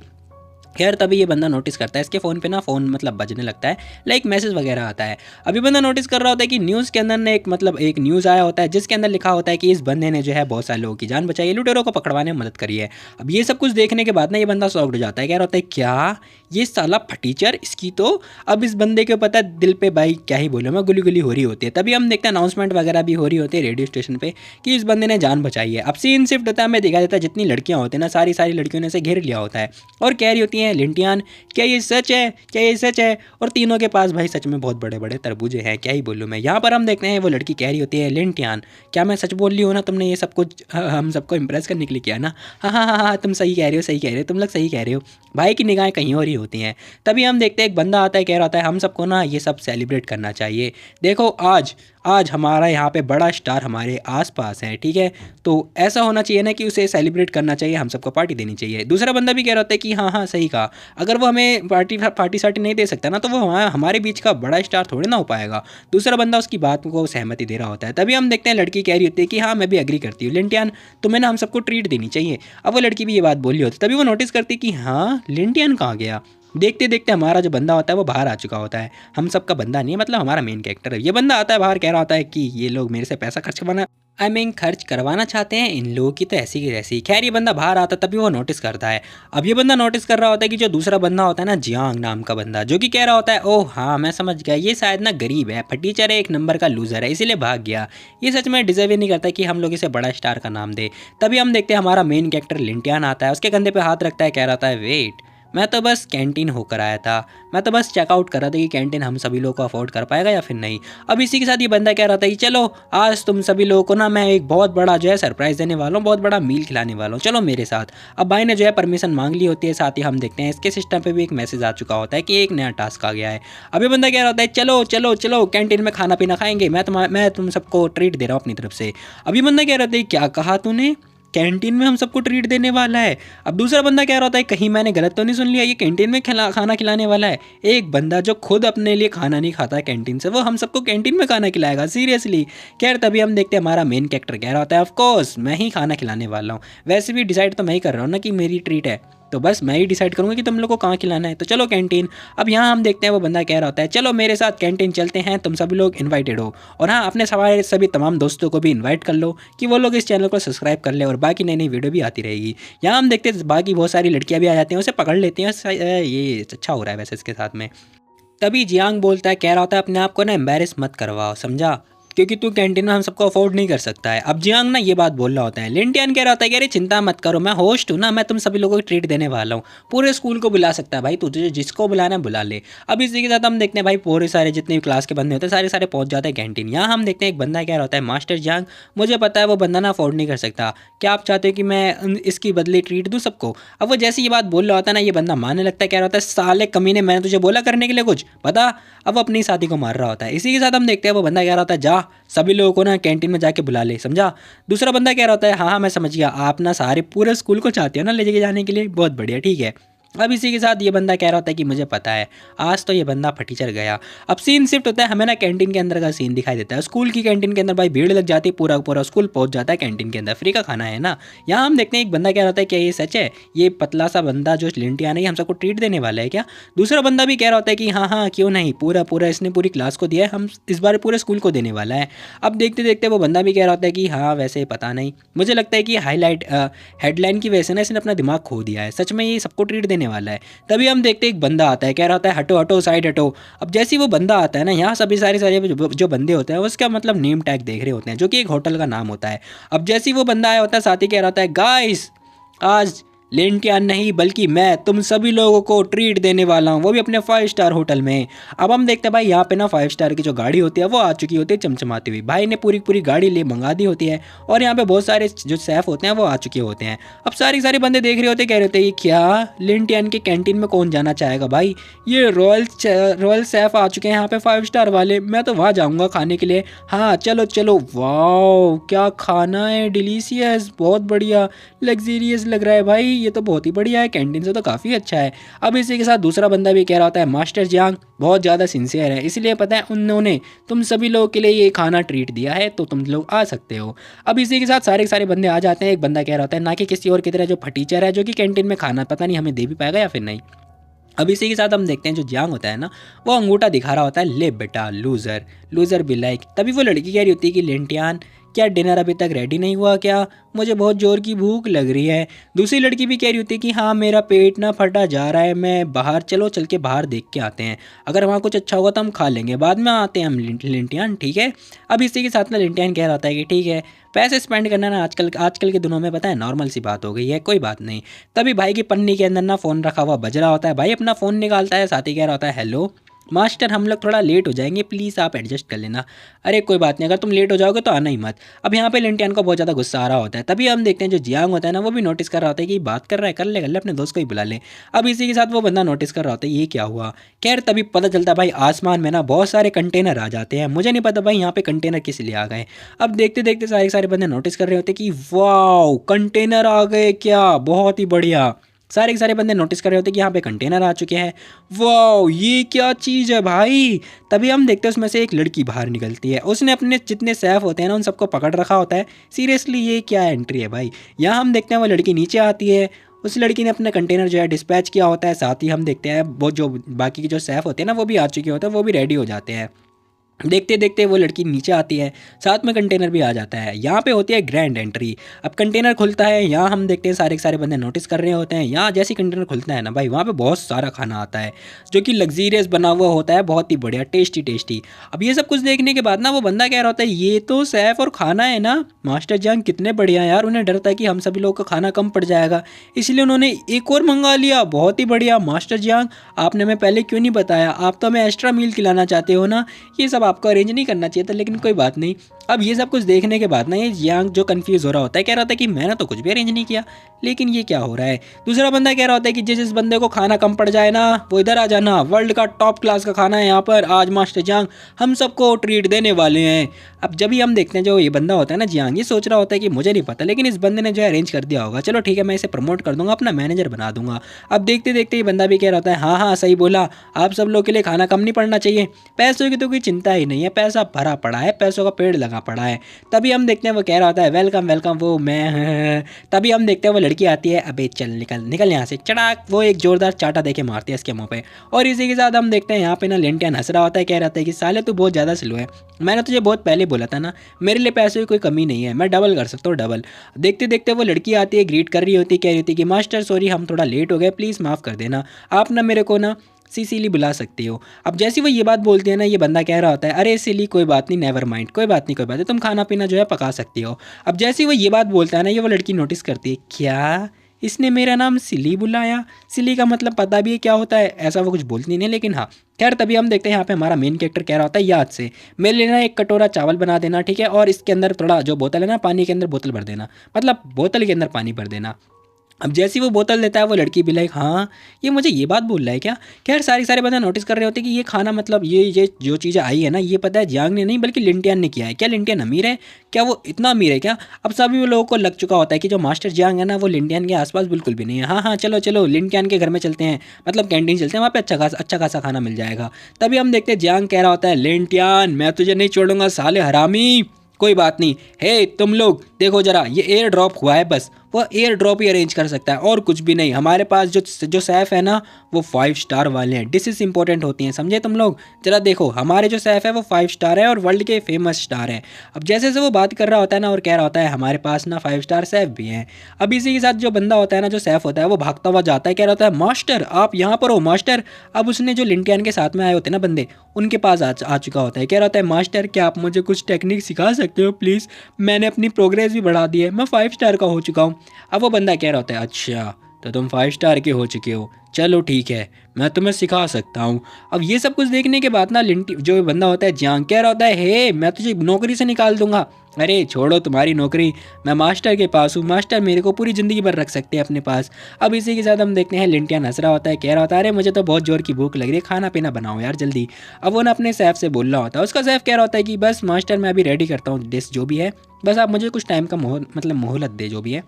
खैर तभी ये बंदा नोटिस करता है इसके फ़ोन पे ना फ़ोन मतलब बजने लगता है, लाइक मैसेज वगैरह आता है। अभी बंदा नोटिस कर रहा होता है कि न्यूज़ के अंदर ने एक न्यूज़ आया होता है जिसके अंदर लिखा होता है कि इस बंदे ने जो है बहुत सारे लोगों की जान बचाई है, लुटेरों को पकड़वाने में मदद करी है। अब ये सब कुछ देखने के बाद ना ये बंदा शॉक्ड हो जाता है, कह रहा होता है क्या ये साला फटीचर, इसकी तो अब इस बंदे के पता दिल पे भाई क्या ही बोलो मैं गुली गुली हो रही होती है। तभी हम देखते हैं अनाउंसमेंट वगैरह भी हो रही होती है रेडियो स्टेशन पे कि इस बंदे ने जान बचाई है। अब सीन शिफ्ट होता है, हमें दिखा देता है जितनी लड़कियां होती हैं ना सारी लड़कियों ने से घेर लिया होता है और कह रही होती हैं हैं लिंटियान, क्या ये सच है, क्या ये सच है? और तीनों के पास भाई सच में बहुत बड़े बड़े तरबूजे हैं, क्या ही बोलूँ मैं। यहाँ पर हम देखते हैं वो लड़की कह रही होती है लिंटियान क्या मैं सच बोल रही हूँ ना, तुमने ये सब कुछ हम सबको इंप्रेस करने के लिए किया ना? हाँ हाँ हाँ हाँ, तुम सही कह रहे हो, सही कह रहे हो, तुम लोग सही कह रहे हो। भाई की निगाहें कहीं और ही होती हैं। तभी हम देखते हैं एक बंदा आता है, कह रहा होता है हम सबको ना ये सब सेलिब्रेट करना चाहिए। देखो आज आज हमारा यहाँ पे बड़ा स्टार हमारे आसपास है, ठीक है, तो ऐसा होना चाहिए ना कि उसे सेलिब्रेट करना चाहिए, हम सबको पार्टी देनी चाहिए। दूसरा बंदा भी कह रहा होता है कि हाँ हाँ सही कहा, अगर वो हमें पार्टी सार्टी नहीं दे सकता ना तो वो हमारे बीच का बड़ा स्टार थोड़ी ना हो पाएगा। दूसरा बंदा उसकी बात को सहमति दे रहा होता है। तभी हम देखते हैं लड़की कह रही होती है कि हाँ मैं भी एग्री करती हूँ लिंटियन, तुम्हें ना हम सबको ट्रीट देनी चाहिए। अब वो लड़की भी ये बात बोली होती है। तभी वो नोटिस करती है कि हाँ लिंटियन कहाँ गया। देखते देखते हमारा जो बंदा होता है वो बाहर आ चुका होता है। हम सबका बंदा नहीं है, मतलब हमारा मेन कैरेक्टर है। ये बंदा आता है बाहर, कह रहा होता है कि ये लोग मेरे से पैसा खर्च करवाना चाहते हैं, इन लोगों की तो ऐसी की ऐसी। खैर ये बंदा बाहर आता तभी वो नोटिस करता है। अब ये बंदा नोटिस कर रहा होता है कि जो दूसरा बंदा होता है ना, जियांग नाम का बंदा, जो कि कह रहा होता है ओह हाँ मैं समझ गया, ये शायद ना गरीब है, फटीचर है, एक नंबर का लूजर है, इसीलिए भाग गया। ये सच में डिजर्व ही नहीं करता कि हम लोग इसे बड़ा स्टार का नाम दे। तभी हम देखते हैं हमारा मेन कैरेक्टर लिंटियान आता है, उसके कंधे पर हाथ रखता है, कह रहा है वेट, मैं तो बस कैंटीन होकर आया था, मैं तो बस चेकआउट कर रहा था कि कैंटीन हम सभी लोगों को अफोर्ड कर पाएगा या फिर नहीं। अब इसी के साथ ये बंदा कह रहा था कि चलो आज तुम सभी लोगों को ना मैं एक बहुत बड़ा जो है सरप्राइज़ देने वाला हूँ, बहुत बड़ा मील खिलाने वाला हूँ, चलो मेरे साथ। अब भाई ने जो है परमिशन मांग ली होती है। साथ ही हम देखते हैं इसके सिस्टम पे भी एक मैसेज आ चुका होता है कि एक नया टास्क आ गया है। अब ये बंदा कह रहा होता है चलो चलो चलो कैंटीन में खाना पीना खाएंगे, मैं तुम सबको ट्रीट दे रहा हूँ अपनी तरफ से। अब ये बंदा कह रहा था क्या कहा तूने, कैंटीन में हम सबको ट्रीट देने वाला है? अब दूसरा बंदा कह रहा होता है कहीं मैंने गलत तो नहीं सुन लिया, ये कैंटीन में खाना खिलाने वाला है? एक बंदा जो खुद अपने लिए खाना नहीं खाता है कैंटीन से, वो हम सबको कैंटीन में खाना खिलाएगा? सीरियसली? खैर तभी हम देखते हैं हमारा मेन कैरेक्टर कह रहा होता है ऑफ कोर्स मैं ही खाना खिलाने वाला हूँ, वैसे भी डिसाइड तो मैं ही कर रहा हूँ ना कि मेरी ट्रीट है, तो बस मैं ही डिसाइड करूँगा कि तुम लोग को कहाँ खिलाना है, तो चलो कैंटीन। अब यहाँ हम देखते हैं वो बंदा कह रहा होता है चलो मेरे साथ कैंटीन चलते हैं, तुम सभी लोग इन्वाइटेड हो, और हाँ अपने सभी तमाम दोस्तों को भी इन्वाइट कर लो कि वो लोग इस चैनल को सब्सक्राइब कर ले, और बाकी नई नई वीडियो भी आती रहेगी। यहाँ हम देखते हैं बाकी बहुत सारी लड़कियाँ भी आ जाती हैं, उसे पकड़ लेती हैं। ये अच्छा हो रहा है वैसे इसके साथ में। तभी जियांग बोलता है, कह रहा होता है अपने आप को ना एम्बेरस मत करवाओ, समझा, क्योंकि तू कैंटीन में हम सबको अफोर्ड नहीं कर सकता है। अब जियांग ना ये बात बोल रहा होता है। लिंटियन कह रहा होता है कि अरे चिंता मत करो, मैं होस्ट हूँ ना, मैं तुम सभी लोगों को ट्रीट देने वाला हूँ, पूरे स्कूल को बुला सकता है भाई, तुझे जिसको बुलाना है बुला ले। अब इसी के साथ हम देखते हैं भाई पूरे सारे जितने भी क्लास के बंदे होते हैं सारे पहुंच जाते हैं कैंटीन। यहाँ हम देखते हैं एक बंदा कह रहा होता है मास्टर जियांग मुझे पता है वो बंदा ना अफोर्ड नहीं कर सकता, क्या आप चाहते हो कि मैं इसकी बदले ट्रीट दूँ सबको? अब वो जैसे ये बात बोल रहा होता है ना, ये बंदा मानने लगता है, कह रहा होता है साले कमीने मैंने तुझे बोला करने के लिए कुछ पता। अब वो अपनी साथी को मार रहा होता है। इसी के साथ हम देखते हैं वो बंदा कह रहा होता है जा सभी लोगों को ना कैंटीन में जाके बुला ले, समझा। दूसरा बंदा कह रहा होता है हाँ हाँ मैं समझ गया, आप ना सारे पूरे स्कूल को चाहते हो ना ले जाके जाने के लिए, बहुत बढ़िया ठीक है। अब इसी के साथ ये बंदा कह रहा होता है कि मुझे पता है आज तो ये बंदा फटीचर गया। अब सीन शिफ्ट होता है, हमें ना कैंटीन के अंदर का सीन दिखाई देता है। स्कूल की कैंटीन के अंदर भाई भीड़ लग जाती है, पूरा पूरा स्कूल पहुंच जाता है कैंटीन के अंदर, फ्री का खाना है ना। यहाँ हम देखते हैं एक बंदा कह रहा होता है क्या ये सच है, ये पतला सा बंदा जो लिंटियान है हम सबको ट्रीट देने वाला है क्या? दूसरा बंदा भी कह रहा होता है कि हाँ हाँ क्यों नहीं, पूरा पूरा इसने पूरी क्लास को दिया है, हम इस बार पूरे स्कूल को देने वाला है। अब देखते देखते वो बंदा भी कह रहा होता है कि हाँ वैसे पता नहीं, मुझे लगता है कि हाईलाइट हेडलाइन की वजह से ना इसने अपना दिमाग खो दिया है, सच में ये सबको ट्रीट देने वाला है। तभी हम देखते एक बंदा आता है, कह रहा होता है हटो हटो साइड हटो। अब जैसे ही वो बंदा आता है ना, यहाँ सभी सारे जो बंदे होते हैं उसका मतलब नेम टैग देख रहे होते हैं, जो कि एक होटल का नाम होता है। अब जैसे ही वो बंदा आया होता है, साथ ही कह रहा होता है गाइस आज लिंटियन नहीं बल्कि मैं तुम सभी लोगों को ट्रीट देने वाला हूँ, वो भी अपने 5 स्टार होटल में। अब हम देखते हैं भाई यहाँ पे ना 5 स्टार की जो गाड़ी होती है वो आ चुकी होती है चमचमाती हुई। भाई ने पूरी पूरी गाड़ी ले मंगा दी होती है, और यहाँ पे बहुत सारे जो शेफ होते हैं वो आ चुके होते हैं। अब सारे बंदे देख रहे होते, कह रहे होते ये क्या लिंटियन के कैंटीन में कौन जाना चाहेगा भाई, ये रॉयल शेफ आ चुके हैं यहाँ पे 5 स्टार वाले, मैं तो वहाँ जाऊँगा खाने के लिए। हाँ चलो चलो, वाह क्या खाना है, डिलीशियस, बहुत बढ़िया लग्जीरियस लग रहा है भाई, ये तो बहुत ही बढ़िया है, कैंटीन से तो काफ़ी अच्छा है। अब इसी के साथ दूसरा बंदा भी कह रहा होता है मास्टर जियांग बहुत ज़्यादा सिंसियर है, इसलिए पता है उन्होंने तुम सभी लोगों के लिए ये खाना ट्रीट दिया है, तो तुम लोग आ सकते हो। अब इसी के साथ सारे बंदे आ जाते हैं। एक बंदा कह रहा होता है ना कि किसी और की तरह जो फटीचर है जो कि कैंटीन में खाना पता नहीं हमें दे भी पाएगा या फिर नहीं। अब इसी के साथ हम देखते हैं जो जियांग होता है ना, वो अंगूठा दिखा रहा होता है ले बेटा लूज़र भी लाइक। तभी वो लड़की कह रही होती है कि लिंटियान क्या डिनर अभी तक रेडी नहीं हुआ क्या? मुझे बहुत ज़ोर की भूख लग रही है। दूसरी लड़की भी कह रही होती है कि हाँ मेरा पेट ना फटा जा रहा है, मैं बाहर चल के बाहर देख के आते हैं, अगर वहाँ कुछ अच्छा होगा तो हम खा लेंगे, बाद में आते हैं हम लिंटियान, ठीक है। अब इसी के साथ ना लिंटियान कह रहा होता है कि ठीक है, पैसे स्पेंड करना ना आजकल आजकल के दिनों में पता है नॉर्मल सी बात हो गई है, कोई बात नहीं। तभी भाई की पन्नी के अंदर ना फ़ोन रखा हुआ बज रहा होता है। भाई अपना फ़ोन निकालता है, साथ ही कह रहा होता है हेलो मास्टर, हम लोग थोड़ा लेट हो जाएंगे, प्लीज़ आप एडजस्ट कर लेना। अरे कोई बात नहीं, अगर तुम लेट हो जाओगे तो आना ही मत। अब यहाँ पे लिंटियान को बहुत ज़्यादा गुस्सा आ रहा होता है। तभी हम देखते हैं जो जियांग होता है ना, वो भी नोटिस कर रहा होता है कि बात कर रहा है, कर ले अपने दोस्त को ही बुला ले। अब इसी के साथ वो बंदा नोटिस कर रहा होता है ये क्या हुआ। खैर तभी पता चलता है भाई आसमान में ना बहुत सारे कंटेनर आ जाते हैं। मुझे नहीं पता भाई यहाँ पे कंटेनर किस लिए आ गए। अब देखते देखते सारे सारे बंदे नोटिस कर रहे होते कि वाओ कंटेनर आ गए क्या, बहुत ही बढ़िया। सारे के सारे बंदे नोटिस कर रहे होते कि यहाँ पे कंटेनर आ चुके हैं। वाओ ये क्या चीज़ है भाई। तभी हम देखते हैं उसमें से एक लड़की बाहर निकलती है। उसने अपने जितने सैफ होते हैं ना उन सबको पकड़ रखा होता है। सीरियसली ये क्या एंट्री है भाई। यहाँ हम देखते हैं वो लड़की नीचे आती है। उस लड़की ने अपना कंटेनर जो है डिस्पैच किया होता है। साथ ही हम देखते हैं वो जो बाकी के जो सैफ होते हैं ना वो भी आ चुके होते हैं, वो भी रेडी हो जाते हैं। देखते देखते वो लड़की नीचे आती है, साथ में कंटेनर भी आ जाता है। यहाँ पे होती है ग्रैंड एंट्री। अब कंटेनर खुलता है, यहाँ हम देखते हैं सारे के सारे बंदे नोटिस कर रहे होते हैं। यहाँ जैसे कंटेनर खुलता है ना भाई, वहाँ पे बहुत सारा खाना आता है जो कि लग्जीरियस बना हुआ होता है, बहुत ही बढ़िया टेस्टी टेस्टी। अब ये सब कुछ देखने के बाद ना वो बंदा कह रहा होता है ये तो सैफ और खाना है ना, मास्टर जान कितने बढ़िया यार। उन्हें डर था कि हम सभी लोगों का खाना कम पड़ जाएगा, इसलिए उन्होंने एक और मंगा लिया। बहुत ही बढ़िया मास्टर जान, आपने हमें पहले क्यों नहीं बताया, आप तो हमें एक्स्ट्रा मील खिलाना चाहते हो ना। ये सब आपको अरेंज नहीं करना चाहिए था, लेकिन कोई बात नहीं। अब ये सब कुछ देखने के बाद ना ये जियांग जो कंफ्यूज हो रहा होता है, कह रहा होता है कि मैंने तो कुछ भी अरेंज नहीं किया, लेकिन ये क्या हो रहा है। दूसरा बंदा कह रहा होता है कि जिस बंदे को खाना कम पड़ जाए ना वो इधर आ जाना, वर्ल्ड का टॉप क्लास का खाना है यहाँ पर, आज मास्टर जियांग हम सबको ट्रीट देने वाले हैं। अब जब भी हम देखते हैं जो ये बंदा होता है ना जियांग, ये सोच रहा होता है कि मुझे नहीं पता, लेकिन इस बंदे ने जो है अरेंज कर दिया होगा, चलो ठीक है मैं इसे प्रमोट कर दूंगा, अपना मैनेजर बना दूंगा। अब देखते देखते ये बंदा भी कह रहा होता है हाँ हाँ सही बोला, आप सब लोग के लिए खाना कम नहीं पड़ना चाहिए, पैसों की तो कोई चिंता ही नहीं है, पैसा भरा पड़ा है, पैसों का पेड़ लगा पड़ा है। तभी हम देखते हैं वो कह रहा होता है वेलकम वेलकम वो मैं। तभी हम देखते हैं वो लड़की आती है, अबे चल निकल निकल यहाँ से, चड़ाक वो एक जोरदार चाटा देके मारती है इसके मुंह पे। और इसी के साथ हम देखते हैं यहाँ पे ना लिंटियान हंस रहा होता है, कह रहा था कि साले तू बहुत ज़्यादा स्लो है, मैंने तुझे बहुत पहले बोला था ना मेरे लिए पैसों की कोई कमी नहीं है, मैं डबल कर सकता हूँ डबल। देखते देखते वो लड़की आती है, ग्रीट कर रही होती है, कह रही होती है कि मास्टर सॉरी हम थोड़ा लेट हो गए, प्लीज़ माफ़ कर देना, आप ना मेरे को ना सीसीली बुला सकती हो। अब जैसे वो ये बात बोलती है ना, ये बंदा कह रहा होता है अरे सिली कोई बात नहीं, नेवर माइंड, कोई बात नहीं कोई बात नहीं, तुम खाना पीना जो है पका सकती हो। अब जैसे ही वो ये बात बोलता है ना, ये वो लड़की नोटिस करती है क्या इसने मेरा नाम सिली बुलाया, सिली का मतलब पता भी है क्या होता है, ऐसा वो कुछ बोलती नहीं, लेकिन हाँ खैर। तभी हम देखते हैं यहाँ पे हमारा मेन कैरेक्टर कह रहा होता है याद से मेरे लिए ना एक कटोरा चावल बना देना, ठीक है, और इसके अंदर थोड़ा जो बोतल है ना पानी के अंदर बोतल भर देना, मतलब बोतल के अंदर पानी भर देना। अब जैसी वो बोतल देता है वो लड़की भी लाइक हाँ ये मुझे ये बात बोल रहा है क्या। खैर सारे बंदे नोटिस कर रहे होते हैं कि ये खाना मतलब ये जो चीज़ें आई है ना, ये पता है जियांग ने नहीं बल्कि लिंटियान ने किया है। क्या लिंटियान अमीर है क्या, वो इतना अमीर है क्या। अब सभी लोगों को लग चुका होता है कि जो मास्टर जियांग है ना वो लिंटियान के आसपास बिल्कुल भी नहीं है। हाँ हाँ चलो चलो लिंटियान के घर में चलते हैं, मतलब कैंटीन चलते हैं, वहाँ पे अच्छा खासा खाना मिल जाएगा। तभी हम देखते हैं जियांग कह रहा होता है लिंटियान मैं तुझे नहीं छोड़ूंगा साले हरामी, कोई बात नहीं। हे तुम लोग देखो जरा, ये एयर ड्रॉप हुआ है, बस वो एयर ड्रॉप ही अरेंज कर सकता है और कुछ भी नहीं। हमारे पास जो सैफ है ना वो 5 स्टार वाले हैं, डिशेस इंपॉर्टेंट होती हैं, समझे तुम लोग। जरा देखो हमारे जो सैफ है वो 5 स्टार है और वर्ल्ड के फेमस स्टार है। अब जैसे से वो बात कर रहा होता है ना और कह रहा होता है हमारे पास ना 5 स्टार सैफ भी हैं। अब इसी के साथ जो बंदा होता है ना जो सैफ होता है वो भागता हुआ जाता है, कह रहा होता है मास्टर आप यहाँ पर हो मास्टर। अब उसने जो लिंटियान के साथ में आए होते हैं ना बंदे, उनके पास आ चुका होता है, कह रहा होता है मास्टर क्या आप मुझे कुछ टेक्निक सिखा सकते हो प्लीज़, मैंने अपनी प्रोग्रेस भी बढ़ा दी है, मैं 5 स्टार का हो चुका हूँ। अब वो बंदा कह रहा होता है अच्छा तो तुम 5 स्टार के हो चुके हो, चलो ठीक है मैं तुम्हें सिखा सकता हूँ। अब ये सब कुछ देखने के बाद ना लिंटी जो बंदा होता है जियांग कह रहा होता है हे मैं तुझे नौकरी से निकाल दूंगा। अरे छोड़ो तुम्हारी नौकरी, मैं मास्टर के पास हूँ, मास्टर मेरे को पूरी ज़िंदगी भर रख सकते हैं अपने पास। अब इसी के साथ हम देखते हैं लिंटियान हंस रहा होता है, कह रहा होता है अरे मुझे तो बहुत जोर की भूख लग रही है, खाना पीना बनाओ यार जल्दी। अब वो ना अपने सैफ से बोल रहा होता है, उसका सैफ कह रहा होता है कि बस मास्टर मैं अभी रेडी करता हूँ डिश जो भी है, बस आप मुझे कुछ टाइम का मतलब मोहलत दे जो भी है।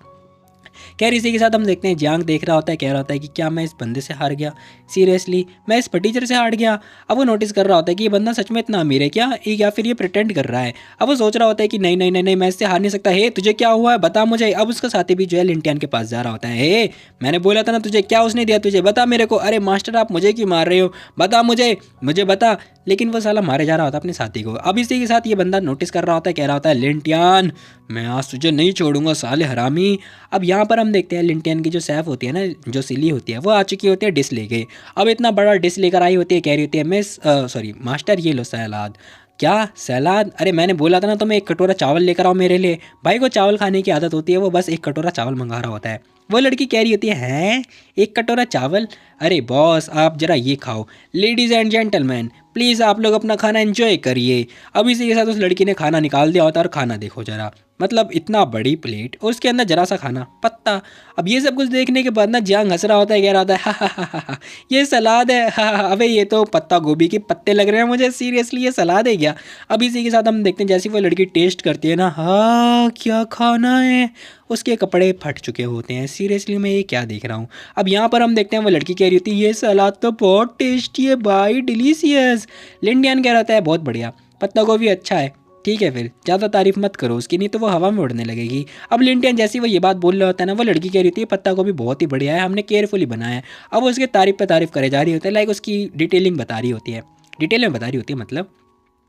खैर इसी के साथ हम देखते हैं जियांग देख रहा होता है, कह रहा होता है कि क्या मैं इस बंदे से हार गया, सीरियसली मैं इस टीचर से हार गया। अब वो नोटिस कर रहा होता है कि ये बंदा सच में इतना अमीर है क्या, या फिर ये प्रिटेंड कर रहा है। अब वो सोच रहा होता है कि नहीं नहीं नहीं नहीं, मैं इससे हार नहीं सकता। हे तुझे क्या हुआ है बता मुझे। अब उसका साथी भी जो है लिंटियान के पास जा रहा होता है। हे मैंने बोला था ना तुझे, क्या उसने दिया तुझे, बता मेरे को। अरे मास्टर आप मुझे क्यों मार रहे हो, बता मुझे, मुझे बता। लेकिन वो साला मारे जा रहा होता है अपने साथी को। अब इसी के साथ ये बंदा नोटिस कर रहा होता है, कह रहा होता है लिंटियान मैं आज तुझे नहीं छोड़ूंगा साले हरामी। अब यहाँ पर हम देखते हैं लिंटियन की जो सैफ होती है ना, जो सिली होती है, वो आ चुकी होती है डिश लेके। अब इतना बड़ा डिश लेकर आई होती है, कह रही होती है मिस सॉरी मास्टर ये लो सलाद। क्या सलाद, अरे मैंने बोला था ना तुम्हें एक कटोरा चावल लेकर आओ मेरे लिए। भाई को चावल खाने की आदत होती है, वो बस एक कटोरा चावल मंगा रहा होता है। वो लड़की कह रही होती है हैं एक कटोरा चावल, अरे बॉस आप जरा ये खाओ। लेडीज़ एंड जेंटलमैन प्लीज़ आप लोग अपना खाना एंजॉय करिए। अब इसी के साथ उस लड़की ने खाना निकाल दिया होता है, और खाना देखो जरा, मतलब इतना बड़ी प्लेट और उसके अंदर जरा सा खाना पत्ता। अब ये सब कुछ देखने के बाद ना जियांग हंस रहा होता है, कह रहा होता है हा, ये सलाद है, हा अबे ये तो पत्ता गोभी के पत्ते लग रहे हैं मुझे, सीरियसली ये सलाद है क्या। अब इसी के साथ हम देखते हैं जैसे वो लड़की टेस्ट करती है ना, हाँ क्या खाना है, उसके कपड़े फट चुके होते हैं। सीरियसली मैं ये क्या देख रहा हूँ। अब यहाँ पर हम देखते हैं वो लड़की कह रही होती है ये सलाद तो बहुत टेस्टी है भाई, डिलीशियस। लिंडियन कह रहा होता है बहुत बढ़िया, पत्ता गोभी अच्छा है, ठीक है फिर ज़्यादा तारीफ मत करो उसकी, नहीं तो वो हवा में उड़ने लगेगी। अब लिंटियन जैसे वो ये बात बोल रहा होता है ना, वो लड़की कह रही थी पत्ता गोभी बहुत ही बढ़िया है, हमने केयरफुली बनाया है। अब वो उसके तारीफ पे तारीफ करे जा रही होती है, लाइक उसकी डिटेलिंग बता रही होती है, डिटेल में बता रही होती है मतलब।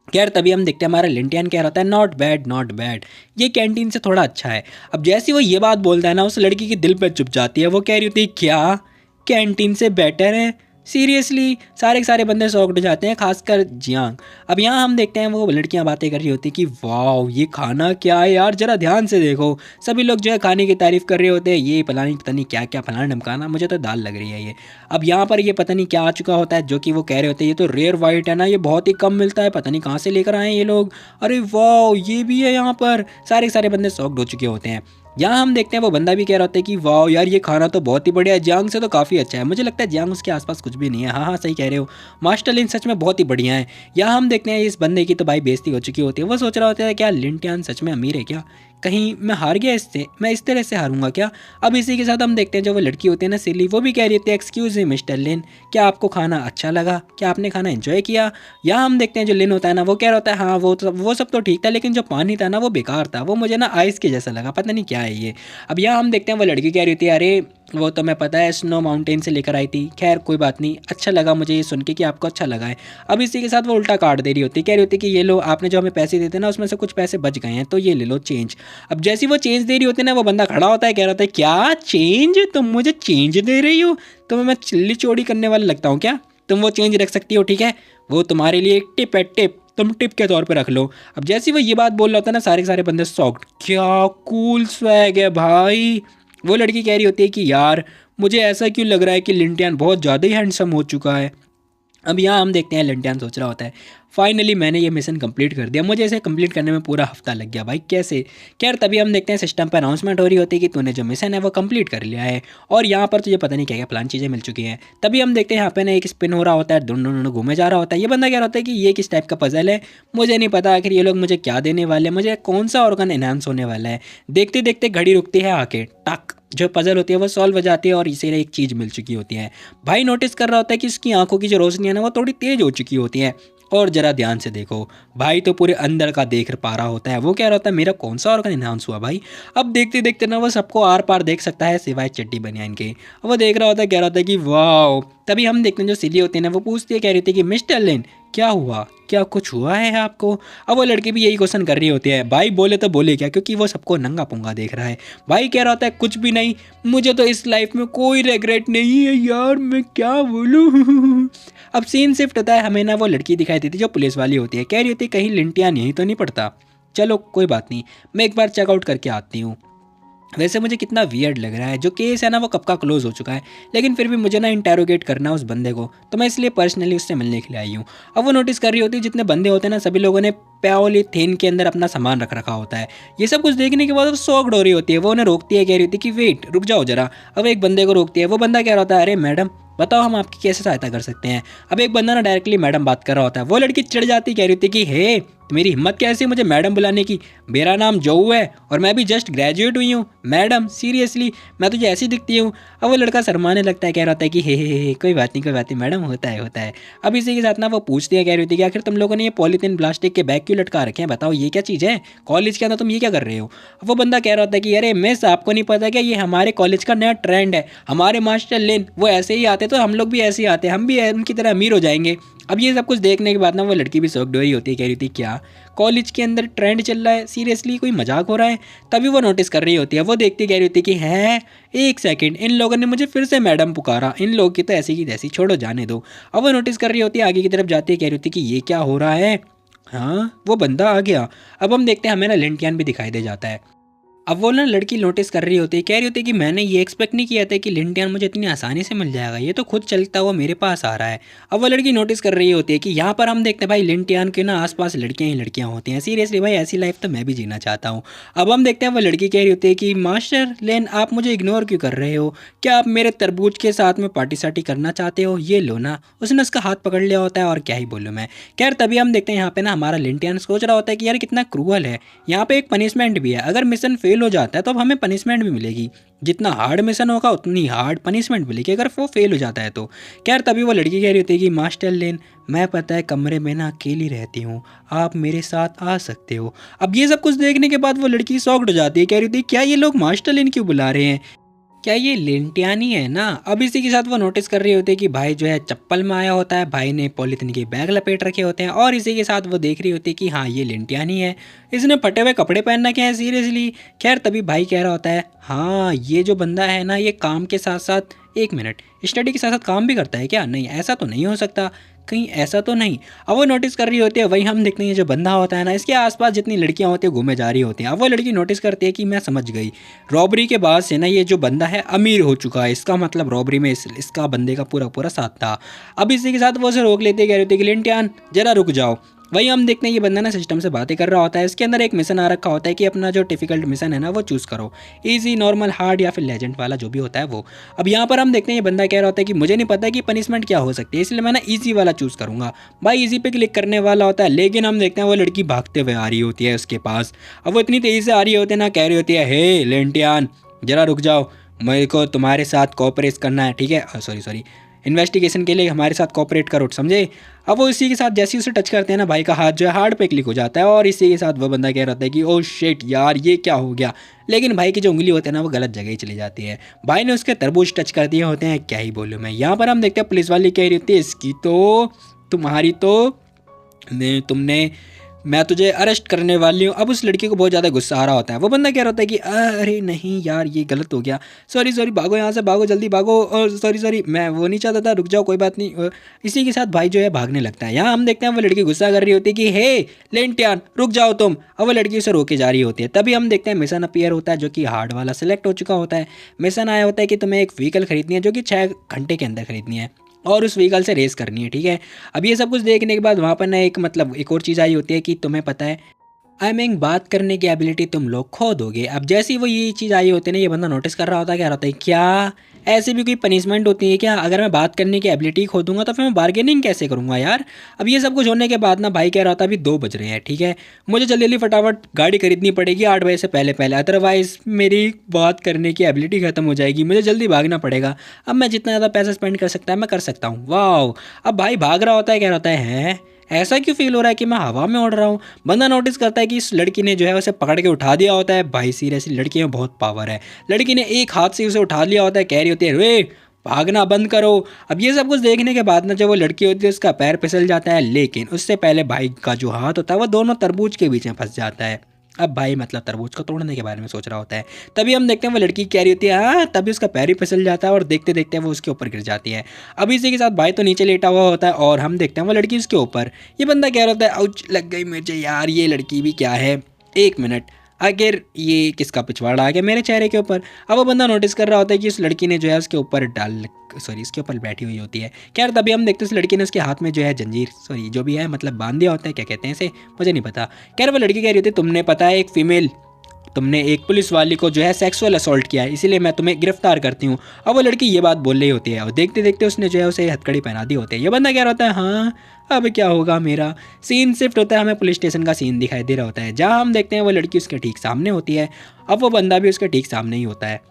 खैर तभी हम देखते हैं हमारा लिंटियन कह रहा होता है नॉट बैड नॉट बैड, ये कैंटीन से थोड़ा अच्छा है। अब जैसे वो ये बात बोलता है ना, उस लड़की के दिल पे चुप जाती है। वो कह रही होती है क्या कैंटीन से बेटर है, सीरियसली सारे के सारे बंदे शॉक्ड हो जाते हैं, खासकर जियांग। अब यहाँ हम देखते हैं वो लड़कियाँ बातें कर रही होती कि वाह ये खाना क्या है यार, जरा ध्यान से देखो। सभी लोग जो है खाने की तारीफ कर रहे होते हैं, ये पता नहीं क्या क्या फलाना ढमकाना, मुझे तो दाल लग रही है ये। अब यहाँ पर ये पता नहीं क्या आ चुका होता है, जो कि वो कह रहे होते हैं ये तो रेयर वाइट है ना, ये बहुत ही कम मिलता है, पता नहीं कहाँ से लेकर आए ये लोग। अरे वाह ये भी है यहाँ पर, सारे के सारे बंदे शॉक्ड हो चुके होते हैं। यहाँ हम देखते हैं वो बंदा भी कह रहा होता है कि वाह यार ये खाना तो बहुत ही बढ़िया है, जियांग से तो काफ़ी अच्छा है। मुझे लगता है जियांग उसके आसपास कुछ भी नहीं है। हाँ हाँ सही कह रहे हो, मास्टर लिन सच में बहुत ही बढ़िया है। यहाँ हम देखते हैं इस बंदे की तो भाई बेइज्जती हो चुकी होती है। वो सोच रहा होता है क्या लिंटियान सच में अमीर है क्या, कहीं मैं हार गया इससे, मैं इस तरह से हारूंगा क्या। अब इसी के साथ हम देखते हैं जो वो लड़की होती है ना सिली, वो भी कह रही होती है एक्सक्यूज मी मिस्टर लिन, क्या आपको खाना अच्छा लगा, क्या आपने खाना एंजॉय किया। यहाँ हम देखते हैं जो लिन होता है ना, वो कह रहा होता है हाँ वो सब तो ठीक था, लेकिन जो पानी था ना वो बेकार था, वो मुझे ना आइस के जैसा लगा, पता नहीं क्या है ये। अब यहाँ हम देखते हैं वो लड़की कह रही होती है अरे वो तो मैं पता है स्नो माउंटेन से लेकर आई थी, खैर कोई बात नहीं, अच्छा लगा मुझे ये सुन के कि आपको अच्छा लगा है। अब इसी के साथ वो उल्टा काट दे रही होती है, कह रही होती है कि ये लो आपने जो हमें पैसे देते ना उसमें से कुछ पैसे बच गए हैं, तो ये ले लो चेंज। अब जैसी वो चेंज दे रही होती है ना, वो बंदा खड़ा होता है, कह रहा होता है क्या चेंज, तुम मुझे चेंज दे रही हो, तो मैं चिल्ली चोरी करने वाला लगता हूँ क्या, तुम वो चेंज रख सकती हो ठीक है, वो तुम्हारे लिए एक टिप है, टिप तुम टिप के तौर पे रख लो। अब जैसे वो ये बात बोल रहा होता है ना, सारे के सारे बंदे सॉक्ड, क्या कूल स्वैग है भाई। वो लड़की कह रही होती है कि यार मुझे ऐसा क्यों लग रहा है कि लिंटियान बहुत ज़्यादा ही हैंडसम हो चुका है। अब यहाँ हम देखते हैं लिंटियान सोच रहा होता है फाइनली मैंने ये मिशन कंप्लीट कर दिया, मुझे इसे कंप्लीट करने में पूरा हफ्ता लग गया भाई कैसे। खैर तभी हम देखते हैं सिस्टम पर अनाउंसमेंट हो रही होती है कि तूने जो मिशन है वो कंप्लीट कर लिया है, और यहाँ पर तुझे पता नहीं क्या क्या प्लान चीज़ें मिल चुकी हैं। तभी हम देखते हैं यहाँ पे ना एक स्पिन हो रहा होता है, दोनों घूमे जा रहा होता है। ये बंदा कह रहा होता है कि ये किस टाइप का पजल है, मुझे नहीं पता आखिर ये लोग मुझे क्या देने वाले हैं, मुझे कौन सा ऑर्गन एनहांस होने वाला है। देखते देखते घड़ी रुकती है आके, टक जो पजल होती है वो सॉल्व हो जाती है, और इसे एक चीज़ मिल चुकी होती है। भाई नोटिस कर रहा होता है कि इसकी आंखों की जो रोशनी है ना वो थोड़ी तेज हो चुकी होती है, और जरा ध्यान से देखो भाई तो पूरे अंदर का देख पा रहा होता है। वो कह रहा होता है मेरा कौन सा ऑर्गन एनहांस हुआ भाई। अब देखते देखते ना वो सबको आर पार देख सकता है सिवाय चड्डी बनियान के। अब वो देख रहा होता है, कह रहा होता है कि वाह। तभी हम देखते हैं जो सिली होती है ना, वो पूछती है, कह रही थी कि मिस्टर लिन क्या हुआ, क्या कुछ हुआ है आपको। अब वो लड़की भी यही क्वेश्चन कर रही होती है, भाई बोले तो बोले क्या, क्योंकि वो सबको नंगा पुंगा देख रहा है। भाई कह रहा होता है कुछ भी नहीं, मुझे तो इस लाइफ में कोई रिग्रेट नहीं है यार, मैं क्या बोलूँ। अब सीन शिफ्ट होता है, हमें ना वो लड़की दिखाई देती है जो पुलिस वाली होती है, कह रही होती है कहीं लिंटियान यहीं तो नहीं पड़ता। चलो कोई बात नहीं, मैं एक बार चेकआउट करके आती हूँ। वैसे मुझे कितना वियर्ड लग रहा है, जो केस है ना वो कब का क्लोज हो चुका है, लेकिन फिर भी मुझे ना इंटेरोगेट करना है उस बंदे को, तो मैं इसलिए पर्सनली उससे मिलने के लिए आई हूँ। अब वो नोटिस कर रही होती है जितने बंदे होते हैं ना सभी लोगों ने पॉलीथीन के अंदर अपना सामान रख रखा होता है। ये सब कुछ देखने के बाद वो शॉक्ड हो रही होती है, वो उन्हें रोकती है, कह रही होती है कि वेट रुक जाओ जरा। अब एक बंदे को रोकती है, वो बंदा कह रहा होता है अरे मैडम बताओ हम आपकी कैसे सहायता कर सकते हैं। अब एक बंदा ना डायरेक्टली मैडम बात कर रहा होता है, वो लड़की चिढ़ जाती, कह रही होती कि हे मेरी हिम्मत कैसे मुझे मैडम बुलाने की, मेरा नाम जोऊ है और मैं भी जस्ट ग्रेजुएट हुई हूँ, मैडम सीरियसली मैं तुझे ऐसी दिखती हूँ। अब वो लड़का शर्माने लगता है, कह रहा होता है कि हे कोई बात नहीं कोई बात नहीं मैडम, होता है। अब इसी के साथ ना वो पूछती है, कह रही होती है कि आखिर तुम लोगों ने ये पॉलीथीन प्लास्टिक के बैग क्यों लटका रखे हैं, बताओ ये क्या चीज़ है, कॉलेज के अंदर तुम ये क्या कर रहे हो। अब वो बंदा कह रहा होता है कि अरे मिस आपको नहीं पता क्या, ये हमारे कॉलेज का नया ट्रेंड है, हमारे मास्टर लेन वो ऐसे ही आते तो हम लोग भी ऐसे ही आते, हम भी उनकी तरह अमीर हो जाएंगे। अब ये सब कुछ देखने के बाद ना वो लड़की भी शॉक्ड हो रही होती है, कह रही थी क्या कॉलेज के अंदर ट्रेंड चल रहा है, सीरियसली कोई मजाक हो रहा है। तभी वो नोटिस कर रही होती है, वो देखती कह रही होती है कि है एक सेकंड, इन लोगों ने मुझे फिर से मैडम पुकारा, इन लोग की तो ऐसी की तैसी, छोड़ो जाने दो। अब वो नोटिस कर रही होती है, आगे की तरफ जाती है, कह रही होती है कि ये क्या हो रहा है। हाँ वो बंदा आ गया। अब हम देखते हैं हमें ना लिंटियन भी दिखाई दे जाता है। अब वो ना लड़की नोटिस कर रही होती है, कह रही होती है कि मैंने ये एक्सपेक्ट नहीं किया था कि लिंटियन मुझे इतनी आसानी से मिल जाएगा, ये तो खुद चलता हुआ मेरे पास आ रहा है। अब वो लड़की नोटिस कर रही होती है कि यहाँ पर हम देखते हैं भाई लिंटियन के ना आसपास लड़कियाँ ही लड़कियाँ होती हैं, सीरियसली भाई ऐसी लाइफ तो मैं भी जीना चाहता हूँ। अब हम देखते हैं वो लड़की कह रही होती है कि मास्टर लेन आप मुझे इग्नोर क्यों कर रहे हो, क्या आप मेरे तरबूज के साथ में पार्टी सार्टी करना चाहते हो, ये लो ना। उसने उसका हाथ पकड़ लिया होता है और क्या ही बोलूँ मैं। खैर तभी हम देखते हैं यहाँ पे ना हमारा लिंटियन सोच रहा होता है कि यार कितना क्रूअल है, यहाँ पे एक पनिशमेंट भी है, अगर मिशन फेल हो जाता है तो अब हमें पनिशमेंट भी मिलेगी, जितना हार्ड मिशन होगा उतनी हार्ड पनिशमेंट मिलेगी अगर वो फेल हो जाता है तो। खैर तभी वो लड़की कह रही होती है कि मास्टर लेन मैं पता है कमरे में ना अकेली रहती हूँ, आप मेरे साथ आ सकते हो। अब ये सब कुछ देखने के बाद वो लड़की शॉक्ड हो जाती है, कह रही होती है क्या ये लोग मास्टर लेन क्यों बुला रहे हैं, क्या ये लिंटियानी है ना। अब इसी के साथ वो नोटिस कर रही होती है कि भाई जो है चप्पल में आया होता है, भाई ने पॉलीथीन के बैग लपेट रखे होते हैं, और इसी के साथ वो देख रही होती है कि हाँ ये लिंटियानी है, इसने फटे हुए कपड़े पहन रखे हैं सीरियसली। खैर तभी भाई कह रहा होता है हाँ ये जो बंदा है ना ये काम के साथ साथ, एक मिनट, स्टडी के साथ साथ काम भी करता है क्या, नहीं ऐसा तो नहीं हो सकता, कहीं ऐसा तो नहीं। अब वो नोटिस कर रही होती है, वही हम देखते हैं जो बंदा होता है ना इसके आसपास जितनी लड़कियां होती हैं घूमे जा रही होती हैं। अब वो लड़की नोटिस करती है कि मैं समझ गई, रॉबरी के बाद से ना ये जो बंदा है अमीर हो चुका है, इसका मतलब रॉबरी में इसका बंदे का पूरा पूरा साथ था। अब इसी के साथ वो उसे रोक लेते, कह रही होती है कि लिंटियन जरा रुक जाओ। वही हम देखते हैं ये बंदा ना सिस्टम से बातें कर रहा होता है, इसके अंदर एक मिशन आ रखा होता है कि अपना जो डिफिकल्ट मिशन है ना वो चूज़ करो, इजी नॉर्मल हार्ड या फिर लेजेंड वाला जो भी होता है वो। अब यहाँ पर हम देखते हैं ये बंदा कह रहा होता है कि मुझे नहीं पता कि पनिशमेंट क्या हो सकती है, इसलिए मैं ना ईजी वाला चूज़ करूँगा। भाई इजी पे क्लिक करने वाला होता है, लेकिन हम देखते हैं वो लड़की भागते हुए आ रही होती है उसके पास। अब वो इतनी तेज़ी से आ रही होती है ना, कह रही होती है हे लेंटियान जरा रुक जाओ, मेरे को तुम्हारे साथ कोऑपरेट करना है, ठीक है सॉरी इन्वेस्टिगेशन के लिए हमारे साथ कोऑपरेट करो, समझे। अब वो इसी के साथ जैसे ही उसे टच करते हैं ना भाई का हाथ जो है हार्ड पे क्लिक हो जाता है, और इसी के साथ वो बंदा कह रहा था कि ओ शिट यार ये क्या हो गया, लेकिन भाई की जो उंगली होती है ना वो गलत जगह ही चली जाती है, भाई ने उसके तरबूज टच कर दिए होते हैं, क्या ही बोलूँ मैं। यहाँ पर हम देखते हैं पुलिस वाली कह रही होती है इसकी तो तुम्हारी तो तुमने मैं तुझे अरेस्ट करने वाली हूँ। अब उस लड़की को बहुत ज़्यादा गुस्सा आ रहा होता है, वो बंदा कह रहा होता है कि अरे नहीं यार ये गलत हो गया, सॉरी भागो यहाँ से, भागो जल्दी भागो, और सॉरी मैं वो नहीं चाहता था, रुक जाओ कोई बात नहीं। इसी के साथ भाई जो है भागने लगता है। यहाँ हम देखते हैं वो लड़की गुस्सा कर रही होती है कि हे लेंटियन रुक जाओ तुम। अब वो लड़की उसे रोके जा रही होती है। तभी हम देखते हैं मिशन अपीयर होता है जो कि हार्ड वाला सिलेक्ट हो चुका होता है। मिशन आया होता है कि तुम्हें एक व्हीकल खरीदनी है जो कि 6 घंटे के अंदर खरीदनी है और उस व्हीकल से रेस करनी है, ठीक है। अब ये सब कुछ देखने के बाद वहाँ पर ना एक मतलब एक और चीज़ आई होती है कि तुम्हें पता है आई मीन बात करने की एबिलिटी तुम लोग खो दोगे। अब जैसे ही वो ये चीज़ आई होती है ना ये बंदा नोटिस कर रहा होता है, क्या रहता है क्या ऐसी भी कोई पनिशमेंट होती है क्या, अगर मैं बात करने की एबिलिटी खो दूंगा तो फिर मैं बार्गेनिंग कैसे करूंगा यार। अब ये सब कुछ होने के बाद ना भाई कह रहा था अभी 2 बज रहे हैं, ठीक है, मुझे जल्दी जल्दी फटाफट गाड़ी खरीदनी पड़ेगी 8 बजे से पहले पहले, अदरवाइज़ मेरी बात करने की एबिलिटी खत्म हो जाएगी, मुझे जल्दी भागना पड़ेगा। अब मैं जितना ज़्यादा पैसा स्पेंड कर सकता है मैं कर सकता हूँ। वाह। अब भाई भाग रहा होता है, कह रहा है ऐसा क्यों फील हो रहा है कि मैं हवा में उड़ रहा हूँ। बंदा नोटिस करता है कि इस लड़की ने जो है उसे पकड़ के उठा दिया होता है। भाई सीरियसली लड़की में बहुत पावर है, लड़की ने एक हाथ से उसे उठा लिया होता है, कह रही होती है रे भागना बंद करो। अब ये सब कुछ देखने के बाद ना जब वो लड़की होती है उसका पैर फिसल जाता है, लेकिन उससे पहले भाई का जो हाथ होता है वो दोनों तरबूज के बीच में फंस जाता है। अब भाई मतलब तरबूज को तोड़ने के बारे में सोच रहा होता है। तभी हम देखते हैं वो लड़की कह रही होती है हाँ, तभी उसका पैर ही फिसल जाता है और देखते देखते वो उसके ऊपर गिर जाती है। अब इसी के साथ भाई तो नीचे लेटा हुआ होता है और हम देखते हैं वो लड़की उसके ऊपर। ये बंदा कह रहा होता है आउच लग गई मुझे यार, ये लड़की भी क्या है, एक मिनट आखिर ये किसका पिछवाड़ा आ गया मेरे चेहरे के ऊपर। अब वो बंदा नोटिस कर रहा होता है कि उस लड़की ने जो है उसके ऊपर इसके ऊपर बैठी हुई होती है। खैर तभी हम देखते हैं उस लड़की ने उसके हाथ में जो है जंजीर जो भी है मतलब बांध दिया होता है, क्या कहते हैं इसे मुझे नहीं पता। खैर वो लड़की कह रही होती है तुमने पता है एक फीमेल तुमने एक पुलिस वाली को जो है सेक्सुअल असॉल्ट किया है, इसीलिए मैं तुम्हें गिरफ्तार करती हूँ। अब वो लड़की ये बात बोल रही होती है और देखते देखते उसने जो है उसे हथकड़ी पहना दी होती है। ये बंदा कह रहा होता है हाँ अब क्या होगा मेरा। सीन शिफ्ट होता है, हमें पुलिस स्टेशन का सीन दिखाई दे रहा होता है, जहाँ हम देखते हैं वो लड़की उसके ठीक सामने होती है। अब वो बंदा भी उसके ठीक सामने ही होता है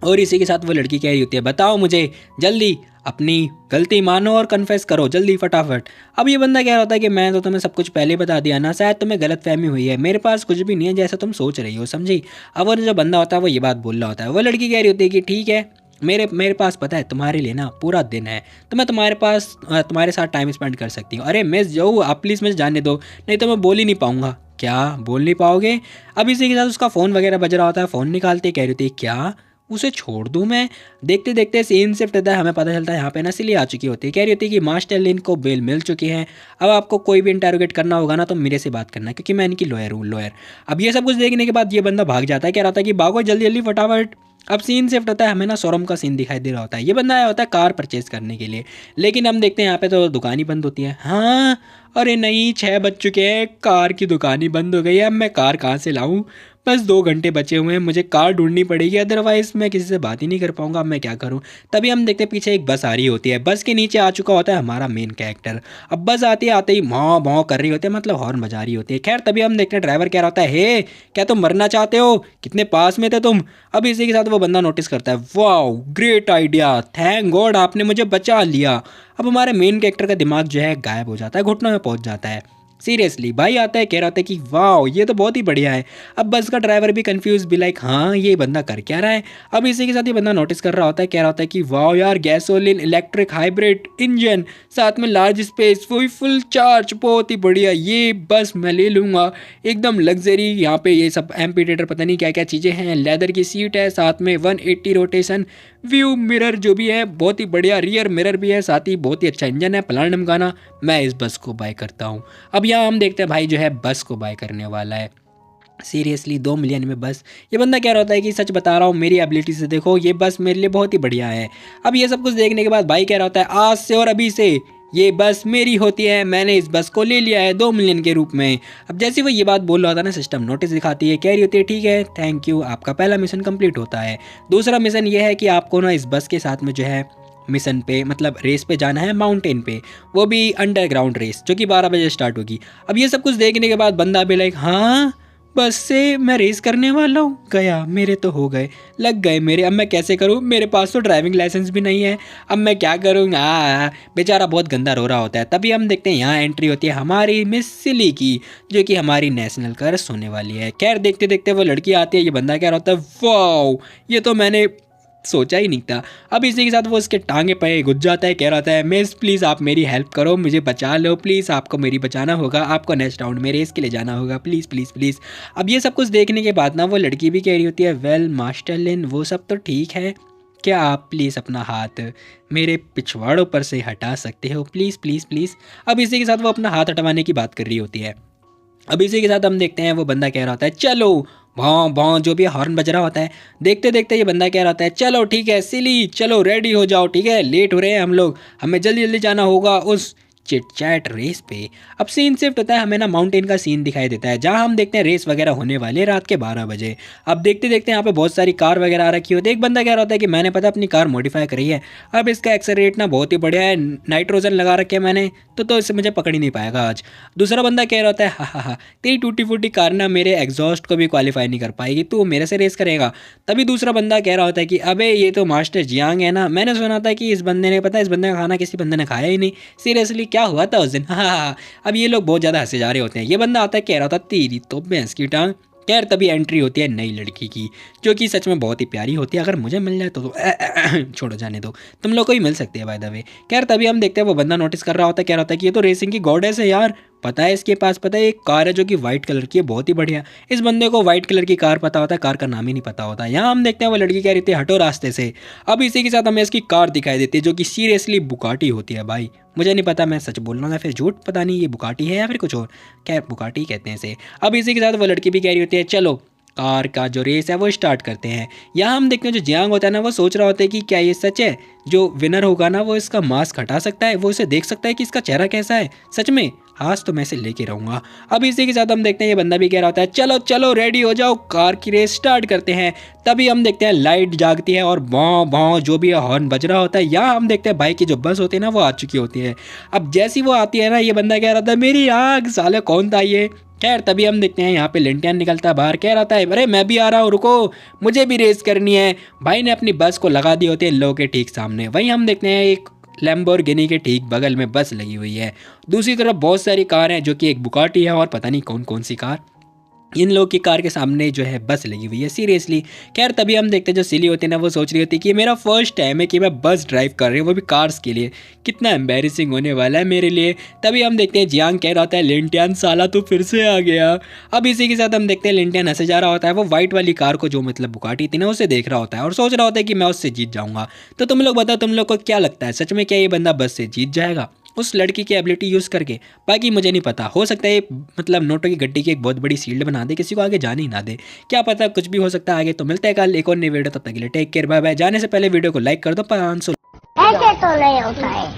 और इसी के साथ वो लड़की कह रही होती है बताओ मुझे जल्दी, अपनी गलती मानो और कन्फेस करो जल्दी फटाफट। अब ये बंदा कह रहा होता है कि मैं तो तुम्हें सब कुछ पहले बता दिया ना, शायद तुम्हें गलतफहमी हुई है, मेरे पास कुछ भी नहीं है जैसा तुम सोच रही हो, समझी। अब वो जो बंदा होता है वो ये बात बोल रहा होता है। वो लड़की कह रही होती है कि ठीक है, मेरे पास पता है तुम्हारे लिए ना पूरा दिन है, तो मैं तुम्हारे साथ टाइम स्पेंड कर सकती हूँ। अरे मिस जो आप प्लीज़ मुझे जाने दो, नहीं तो मैं बोल ही नहीं पाऊँगा। क्या बोल नहीं पाओगे? अब इसी के साथ उसका फ़ोन वगैरह बज रहा होता है, फ़ोन निकालते कह रही होती है क्या उसे छोड़ दूं मैं। देखते देखते सीन शिफ्ट होता है, हमें पता चलता है यहाँ पे ना सिली आ चुकी होती है। कह रही होती है कि मास्टर लिन को बेल मिल चुकी है, अब आपको कोई भी इंटरोगेट करना होगा ना तो मेरे से बात करना, क्योंकि मैं इनकी लॉयर हूँ लॉयर। अब ये सब कुछ देखने के बाद ये बंदा भाग जाता है, कह रहा था कि भागो जल्दी जल्दी फटाफट। अब सीन शिफ्ट होता है, हमें ना शोरूम का सीन दिखाई दे रहा होता है। ये बंदा आया होता है कार परचेज करने के लिए, लेकिन हम देखते हैं यहाँ पे तो दुकान ही बंद होती है। हाँ अरे नहीं, 6 बज चुके हैं, कार की दुकान ही बंद हो गई है, अब मैं कार कहाँ से लाऊं। बस 2 घंटे बचे हुए हैं, मुझे कार ढूंढनी पड़ेगी, अदरवाइज मैं किसी से बात ही नहीं कर पाऊंगा। अब मैं क्या करूं। तभी हम देखते हैं पीछे एक बस आ रही होती है, बस के नीचे आ चुका होता है हमारा मेन कैरेक्टर। अब बस आते ही भौं भौं कर रही होती है, मतलब हॉर्न बजा रही होती है। खैर तभी हम देखते हैं ड्राइवर कह रहा होता है हे क्या तुम मरना चाहते हो, कितने पास में थे तुम। अब इसी के साथ वो बंदा नोटिस करता है wow great idea, thank God आपने मुझे बचा लिया। अब हमारे मेन कैरेक्टर का दिमाग जो है गायब हो जाता है, घुटनों में पहुंच जाता है। सीरियसली भाई आता है, कह रहा था कि वाह ये तो बहुत ही बढ़िया है। अब बस का ड्राइवर भी कंफ्यूज भी लाइक हाँ ये बंदा कर क्या रहा है। अब इसी के साथ ये बंदा नोटिस कर रहा होता है, कह रहा होता है कि वाह यार गैसोलिन इलेक्ट्रिक हाइब्रिड इंजन, साथ में लार्ज स्पेस, फुल चार्ज, बहुत ही बढ़िया, ये बस मैं ले लूँगा एकदम लग्जरी। यहाँ पे ये सब एम्पीटेटर पता नहीं क्या क्या चीज़ें हैं, लेदर की सीट है, साथ में 180 रोटेशन व्यू मिरर जो भी है बहुत ही बढ़िया, रियर मिरर भी है, साथ ही बहुत ही अच्छा इंजन है, प्लाटिनम गाना। मैं इस बस को बाय करता हूँ। अब यहाँ हम देखते हैं भाई जो है बस को बाय करने वाला है। सीरियसली 2 मिलियन में बस। ये बंदा कह रहा होता है कि सच बता रहा हूँ मेरी एबिलिटी से देखो ये बस मेरे लिए बहुत ही बढ़िया है। अब ये सब कुछ देखने के बाद भाई कह रहा होता है आज से और अभी से ये बस मेरी होती है, मैंने इस बस को ले लिया है 2 मिलियन के रूप में। अब जैसे वो ये बात बोल रहा था ना सिस्टम नोटिस दिखाती है, कह रही होती है ठीक है थैंक यू, आपका पहला मिशन कंप्लीट होता है। दूसरा मिशन ये है कि आपको ना इस बस के साथ में जो है मिशन पे मतलब रेस पे जाना है माउंटेन पे, वो भी अंडरग्राउंड रेस जो कि 12 बजे स्टार्ट होगी। अब ये सब कुछ देखने के बाद बंदा भी लाइक हाँ बस से मैं रेस करने वाला हूँ, गया मेरे तो हो गए, लग गए मेरे, अब मैं कैसे करूँ, मेरे पास तो ड्राइविंग लाइसेंस भी नहीं है, अब मैं क्या करूँगा। बेचारा बहुत गंदा रो रहा होता है। तभी हम देखते हैं यहाँ एंट्री होती है हमारी मिस सिली की, जो कि हमारी नेशनल क्रश होने वाली है। खैर देखते देखते वो लड़की आती है, ये बंदा कह रहा होता है वाओ ये तो मैंने सोचा ही नहीं था। अब इसी के साथ वो उसके टांगे पे घुस जाता है, कह रहा है मिस प्लीज़ आप मेरी हेल्प करो, मुझे बचा लो प्लीज़, आपको मेरी बचाना होगा, आपको नेक्स्ट राउंड में रेस के लिए जाना होगा प्लीज़ प्लीज़ प्लीज़। अब ये सब कुछ देखने के बाद ना वो लड़की भी कह रही होती है वेल मास्टर लिन वो सब तो ठीक है, क्या आप प्लीज़ अपना हाथ मेरे पिछवाड़ों पर से हटा सकते हो प्लीज़ प्लीज़ प्लीज़। अब इसी के साथ वो अपना हाथ हटवाने की बात कर रही होती है। अब इसी के साथ हम देखते हैं वो बंदा कह रहा होता है चलो भौं भौं जो भी हॉर्न बज रहा होता है। देखते देखते ये बंदा कह रहा होता है चलो ठीक है सिली चलो रेडी हो जाओ, ठीक है लेट हो रहे हैं हम लोग, हमें जल्दी जल्दी जाना होगा उस चिट चैट रेस पे। अब सीन शिफ्ट होता है, हमें ना माउंटेन का सीन दिखाई देता है जहां हम देखते हैं रेस वगैरह होने वाले रात के 12 बजे। अब देखते देखते यहाँ पे बहुत सारी कार वगैरह आ रखी होती है। एक बंदा कह रहा होता है कि मैंने पता अपनी कार मॉडिफाई करी है, अब इसका एक्सेलरेट ना बहुत ही बढ़िया है, नाइट्रोजन लगा रखे है मैंने, तो इससे मुझे पकड़ ही नहीं पाएगा आज। दूसरा बंदा कह रहा होता है हा तेरी टूटी फूटी कार ना मेरे एग्जॉस्ट को भी क्वालिफाई नहीं कर पाएगी, तू मेरे से रेस करेगा। तभी दूसरा बंदा कह रहा होता है कि अबे ये तो मास्टर जियांग है ना, मैंने सुना था कि इस बंदे ने इस बंदे का खाना किसी बंदे ने खाया ही नहीं, सीरियसली क्या हुआ था उस दिन। हाँ अब ये लोग बहुत ज़्यादा हंसे जा रहे होते हैं। ये बंदा आता है कह रहा था तेरी तो भैंस की टांग। खैर तभी एंट्री होती है नई लड़की की, जो कि सच में बहुत ही प्यारी होती है, अगर मुझे मिल जाए तो छोड़ो जाने दो, तुम लोग को ही मिल सकती है बाय द वे। खैर तभी हम देखते हैं वो बंदा नोटिस कर रहा होता है, कह रहा होता है कि ये तो रेसिंग की गॉडेस है यार, पता है इसके पास पता है एक कार है जो कि वाइट कलर की है, बहुत ही बढ़िया। इस बंदे को वाइट कलर की कार पता होता है, कार का नाम ही नहीं पता होता। यहाँ हम देखते हैं वो लड़की कह रही थी हटो रास्ते से। अब इसी के साथ हमें इसकी कार दिखाई देती है जो कि सीरियसली बुगाटी होती है भाई, मुझे नहीं पता मैं सच बोल रहा हूँ या फिर झूठ, पता नहीं ये बुगाटी है या फिर कुछ और, खैर बुगाटी कहते हैं इसे। अब इसी के साथ वो लड़की भी कह रही होती है चलो कार का जो रेस है वो स्टार्ट करते हैं। यहाँ हम देखते हैं जो जियांग होता है ना वो सोच रहा होता है कि क्या ये सच है, जो विनर होगा ना वो इसका मास्क हटा सकता है, वो इसे देख सकता है कि इसका चेहरा कैसा है। सच में आज तो मैं इसे लेके रहूँगा। अब इसी के साथ हम देखते हैं ये बंदा भी कह रहा होता है चलो चलो रेडी हो जाओ, कार की रेस स्टार्ट करते हैं। तभी हम देखते हैं लाइट जागती है और भौं भौं जो भी हॉर्न बज रहा होता है। यहाँ हम देखते हैं बाइक की जो बस होती है ना वो आ चुकी होती है। अब जैसी वो आती है ना ये बंदा कह रहा था मेरी आग, साले कौन था ये। खैर तभी हम देखते हैं यहाँ पे लिंटियन निकलता है बाहर, कह रहा था अरे मैं भी आ रहा हूँ, रुको मुझे भी रेस करनी है। भाई ने अपनी बस को लगा दी होती है इन लोगों के ठीक सामने। वहीं हम देखते हैं एक लैम्बोर्गिनी के ठीक बगल में बस लगी हुई है। दूसरी तरफ बहुत सारी कार हैं जो कि एक बुगाटी है और पता नहीं कौन कौन सी कार। इन लोग की कार के सामने जो है बस लगी हुई है सीरियसली। खैर तभी हम देखते हैं जो सिली होती है ना वो सोच रही होती है कि मेरा फर्स्ट टाइम है कि मैं बस ड्राइव कर रही हूँ, वो भी कार्स के लिए, कितना एम्बेरसिंग होने वाला है मेरे लिए। तभी हम देखते हैं जियांग कह रहा होता है लिंटियन साला तू फिर से आ गया। अब इसी के साथ हम देखते हैं लिंटियन हंसे जा रहा होता है। वो वाइट वाली कार को जो मतलब बुगाटी थी ना उसे देख रहा होता है और सोच रहा होता है कि मैं उससे जीत जाऊंगा। तो तुम लोग बताओ तुम लोग को क्या लगता है, सच में क्या ये बंदा बस से जीत जाएगा उस लड़की की एबिलिटी यूज़ करके? बाकी मुझे नहीं पता, हो सकता है मतलब नोटों की गड्डी की एक बहुत बड़ी शील्ड बना दे, किसी को आगे जाने ही ना दे, क्या पता कुछ भी हो सकता है आगे। तो मिलते हैं कल एक और नई वीडियो, तब तक के लिए टेक केयर, बाय बाय। जाने से पहले वीडियो को लाइक कर दो 500। ऐसे तो नहीं होता है।